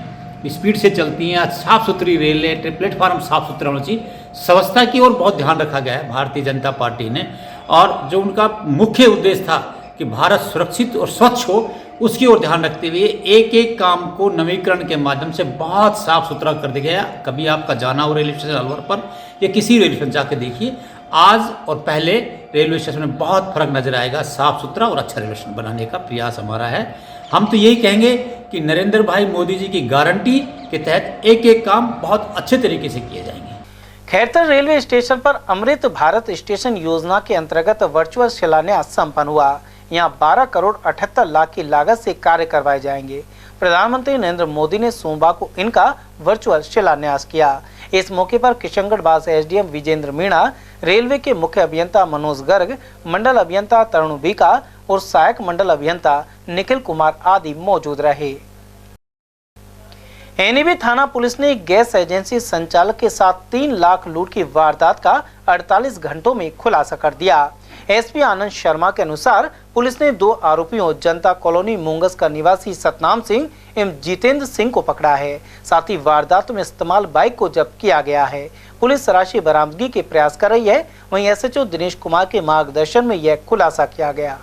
स्पीड से चलती हैं, साफ़ सुथरी रेल है, प्लेटफार्म साफ़ सुथरा होना चाहिए, स्वच्छता की ओर बहुत ध्यान रखा गया है भारतीय जनता पार्टी ने। और जो उनका मुख्य उद्देश्य था कि भारत सुरक्षित और स्वच्छ हो, उसकी ओर ध्यान रखते हुए एक एक काम को नवीकरण के माध्यम से बहुत साफ सुथरा कर दिया गया। कभी आपका जाना हो रेलवे स्टेशन अलवर पर या किसी रेलवे स्टेशन जाके देखिए, आज और पहले रेलवे स्टेशन में बहुत फर्क नजर आएगा। साफ सुथरा और अच्छा रेलवे स्टेशन बनाने का प्रयास हमारा है। हम तो यही कहेंगे कि नरेंद्र भाई मोदी जी की गारंटी के तहत एक एक काम बहुत अच्छे तरीके से किए जाएंगे। खैरतर रेलवे स्टेशन पर अमृत भारत स्टेशन योजना के अंतर्गत वर्चुअल शिलान्यास संपन्न हुआ। यहाँ 12 करोड़ 78 लाख की लागत से कार्य करवाए जाएंगे। प्रधानमंत्री नरेंद्र मोदी ने सोमवार को इनका वर्चुअल शिलान्यास किया। इस मौके पर किशनगढ़ बास एसडीएम विजेंद्र मीणा, रेलवे के मुख्य अभियंता मनोज गर्ग, मंडल अभियंता तरुण बीका और सहायक मंडल अभियंता निखिल कुमार आदि मौजूद रहे। एनईबी थाना पुलिस ने गैस एजेंसी संचालक के साथ 3 लाख लूट की वारदात का 48 घंटों में खुलासा कर दिया। एसपी आनंद शर्मा के अनुसार पुलिस ने 2 आरोपियों जनता कॉलोनी मूंगस का निवासी सतनाम सिंह एवं जितेंद्र सिंह को पकड़ा है। साथ ही वारदातों में इस्तेमाल बाइक को जब्त किया गया है। पुलिस राशि बरामदगी के प्रयास कर रही है। वहीं एसएचओ दिनेश कुमार के मार्गदर्शन में यह खुलासा किया गया।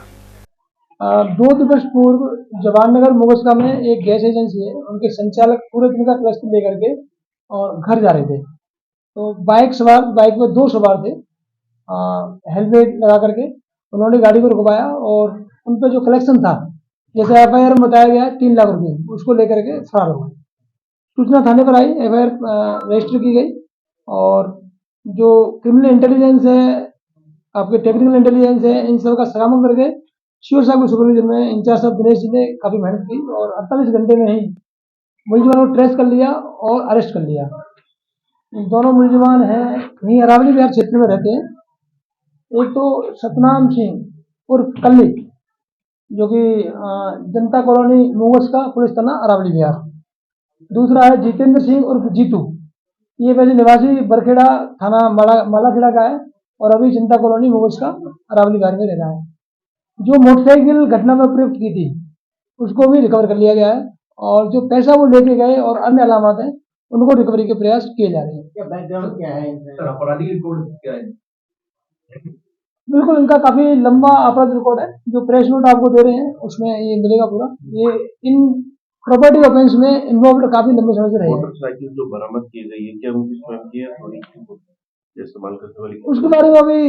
2 दिवस पूर्व जवाहरनगर मुगस्का में एक गैस एजेंसी है, उनके संचालक पूरे दिन का क्लस्टर लेकर के और घर जा रहे थे। तो बाइक में 2 सवार थे। हेलमेट लगा करके उन्होंने गाड़ी को रुकवाया और उन पर जो कलेक्शन था, जैसे एफआईआर में बताया गया 3 लाख रुपए, उसको लेकर के फरार हो गए। सूचना थाने पर आई, एफआईआर रजिस्टर की गई और जो क्रिमिनल इंटेलिजेंस है, आपके टेक्निकल इंटेलिजेंस है, इन सब का सगामन करके शिवर साहब के सुपरविजन में इंचार्ज साहब दिनेश जी ने काफी मेहनत की और 48 घंटे में ही मुलजिमान को ट्रेस कर लिया और अरेस्ट कर लिया। दोनों मुलजिमान हैं, यहीं अरावली बिहार क्षेत्र में रहते हैं। एक तो सतनाम सिंह उर्फ कल्ली, जो कि जनता कॉलोनी मूंगस का, पुलिस थाना अरावली बिहार। दूसरा है जितेंद्र सिंह उर्फ जीतू, ये वैसे निवासी बरखेड़ा थाना मालाखेड़ा का है और अभी जनता कॉलोनी मूंगस का अरावली बिहार में रह रहा है। जो मोटरसाइकिल घटना में प्रयुक्त की थी उसको भी रिकवर कर लिया गया है और जो पैसा वो लेके गए और अन्य अलामत हैं उनको रिकवरी के प्रयास किए जा रहे हैं। क्या बैकग्राउंड क्या है, आपराधिक रिकॉर्ड क्या है? बिल्कुल, इनका काफी लंबा अपराध रिकॉर्ड है। जो प्रेस नोट आपको दे रहे हैं उसमें ये मिलेगा पूरा। ये इन प्रॉपर्टी ऑफेंस में इन्वॉल्व काफी लंबे समय से रहे हैं। मोटरसाइकिल जो बरामद की गई है, क्या उनकी स्वयं की है, थोड़ी इस्तेमाल करने वाली? उसके बारे में अभी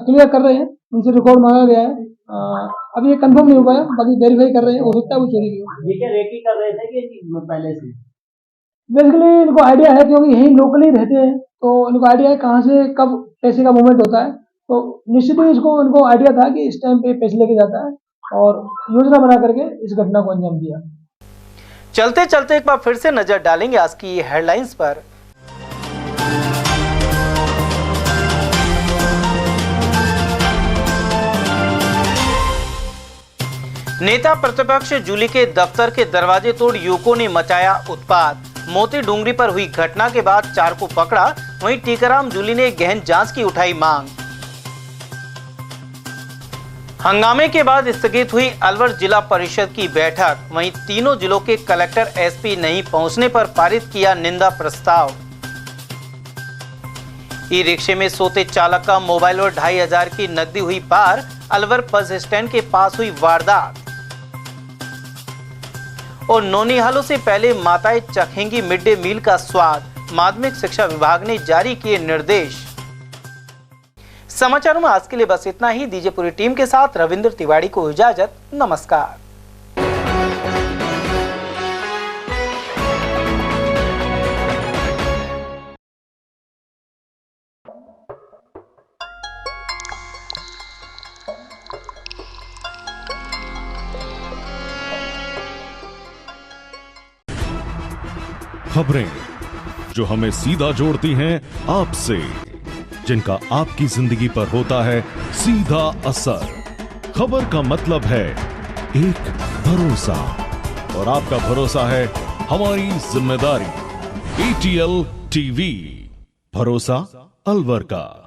क्लियर कर रहे हैं, उनसे रिकॉर्ड मांगा गया है। अभी ये कंफर्म नहीं हो पाया, बाकी वेरीफाई कर रहे हैं, हो सकता है वो चोरी की हो। ये क्या रेकी कर रहे थे कि पहले से? बेसिकली इनको आइडिया है, क्योंकि यहीं लोकली रहते हैं तो इनको आइडिया है कहाँ से कब पैसे का मूवमेंट होता है। तो निश्चित ही इनको आइडिया था कि इस टाइम पे पैसे लेके जाता है और योजना बना करके इस घटना को अंजाम दिया। चलते चलते एक बार फिर से नजर डालेंगे आज की हेडलाइंस पर। नेता प्रतिपक्ष जूली के दफ्तर के दरवाजे तोड़ युवकों ने मचाया उत्पात। मोती डूंगरी पर हुई घटना के बाद 4 को पकड़ा। वहीं टीकाराम जूली ने गहन जांच की उठाई मांग। हंगामे के बाद स्थगित हुई अलवर जिला परिषद की बैठक। वहीं तीनों जिलों के कलेक्टर एसपी नहीं पहुंचने पर पारित किया निंदा प्रस्ताव। ई रिक्शे में सोते चालक का मोबाइल और 2500 की नकदी हुई पार। अलवर बस स्टैंड के पास हुई वारदात। और नौनिहालों से पहले माताएं चखेंगी मिड डे मील का स्वाद। माध्यमिक शिक्षा विभाग ने जारी किए निर्देश। समाचारों में आज के लिए बस इतना ही। दीजिए पूरी टीम के साथ रविंद्र तिवारी को इजाजत। नमस्कार। खबरें जो हमें सीधा जोड़ती हैं आपसे, जिनका आपकी जिंदगी पर होता है सीधा असर। खबर का मतलब है एक भरोसा, और आपका भरोसा है हमारी जिम्मेदारी। ATL TV, भरोसा अलवर का।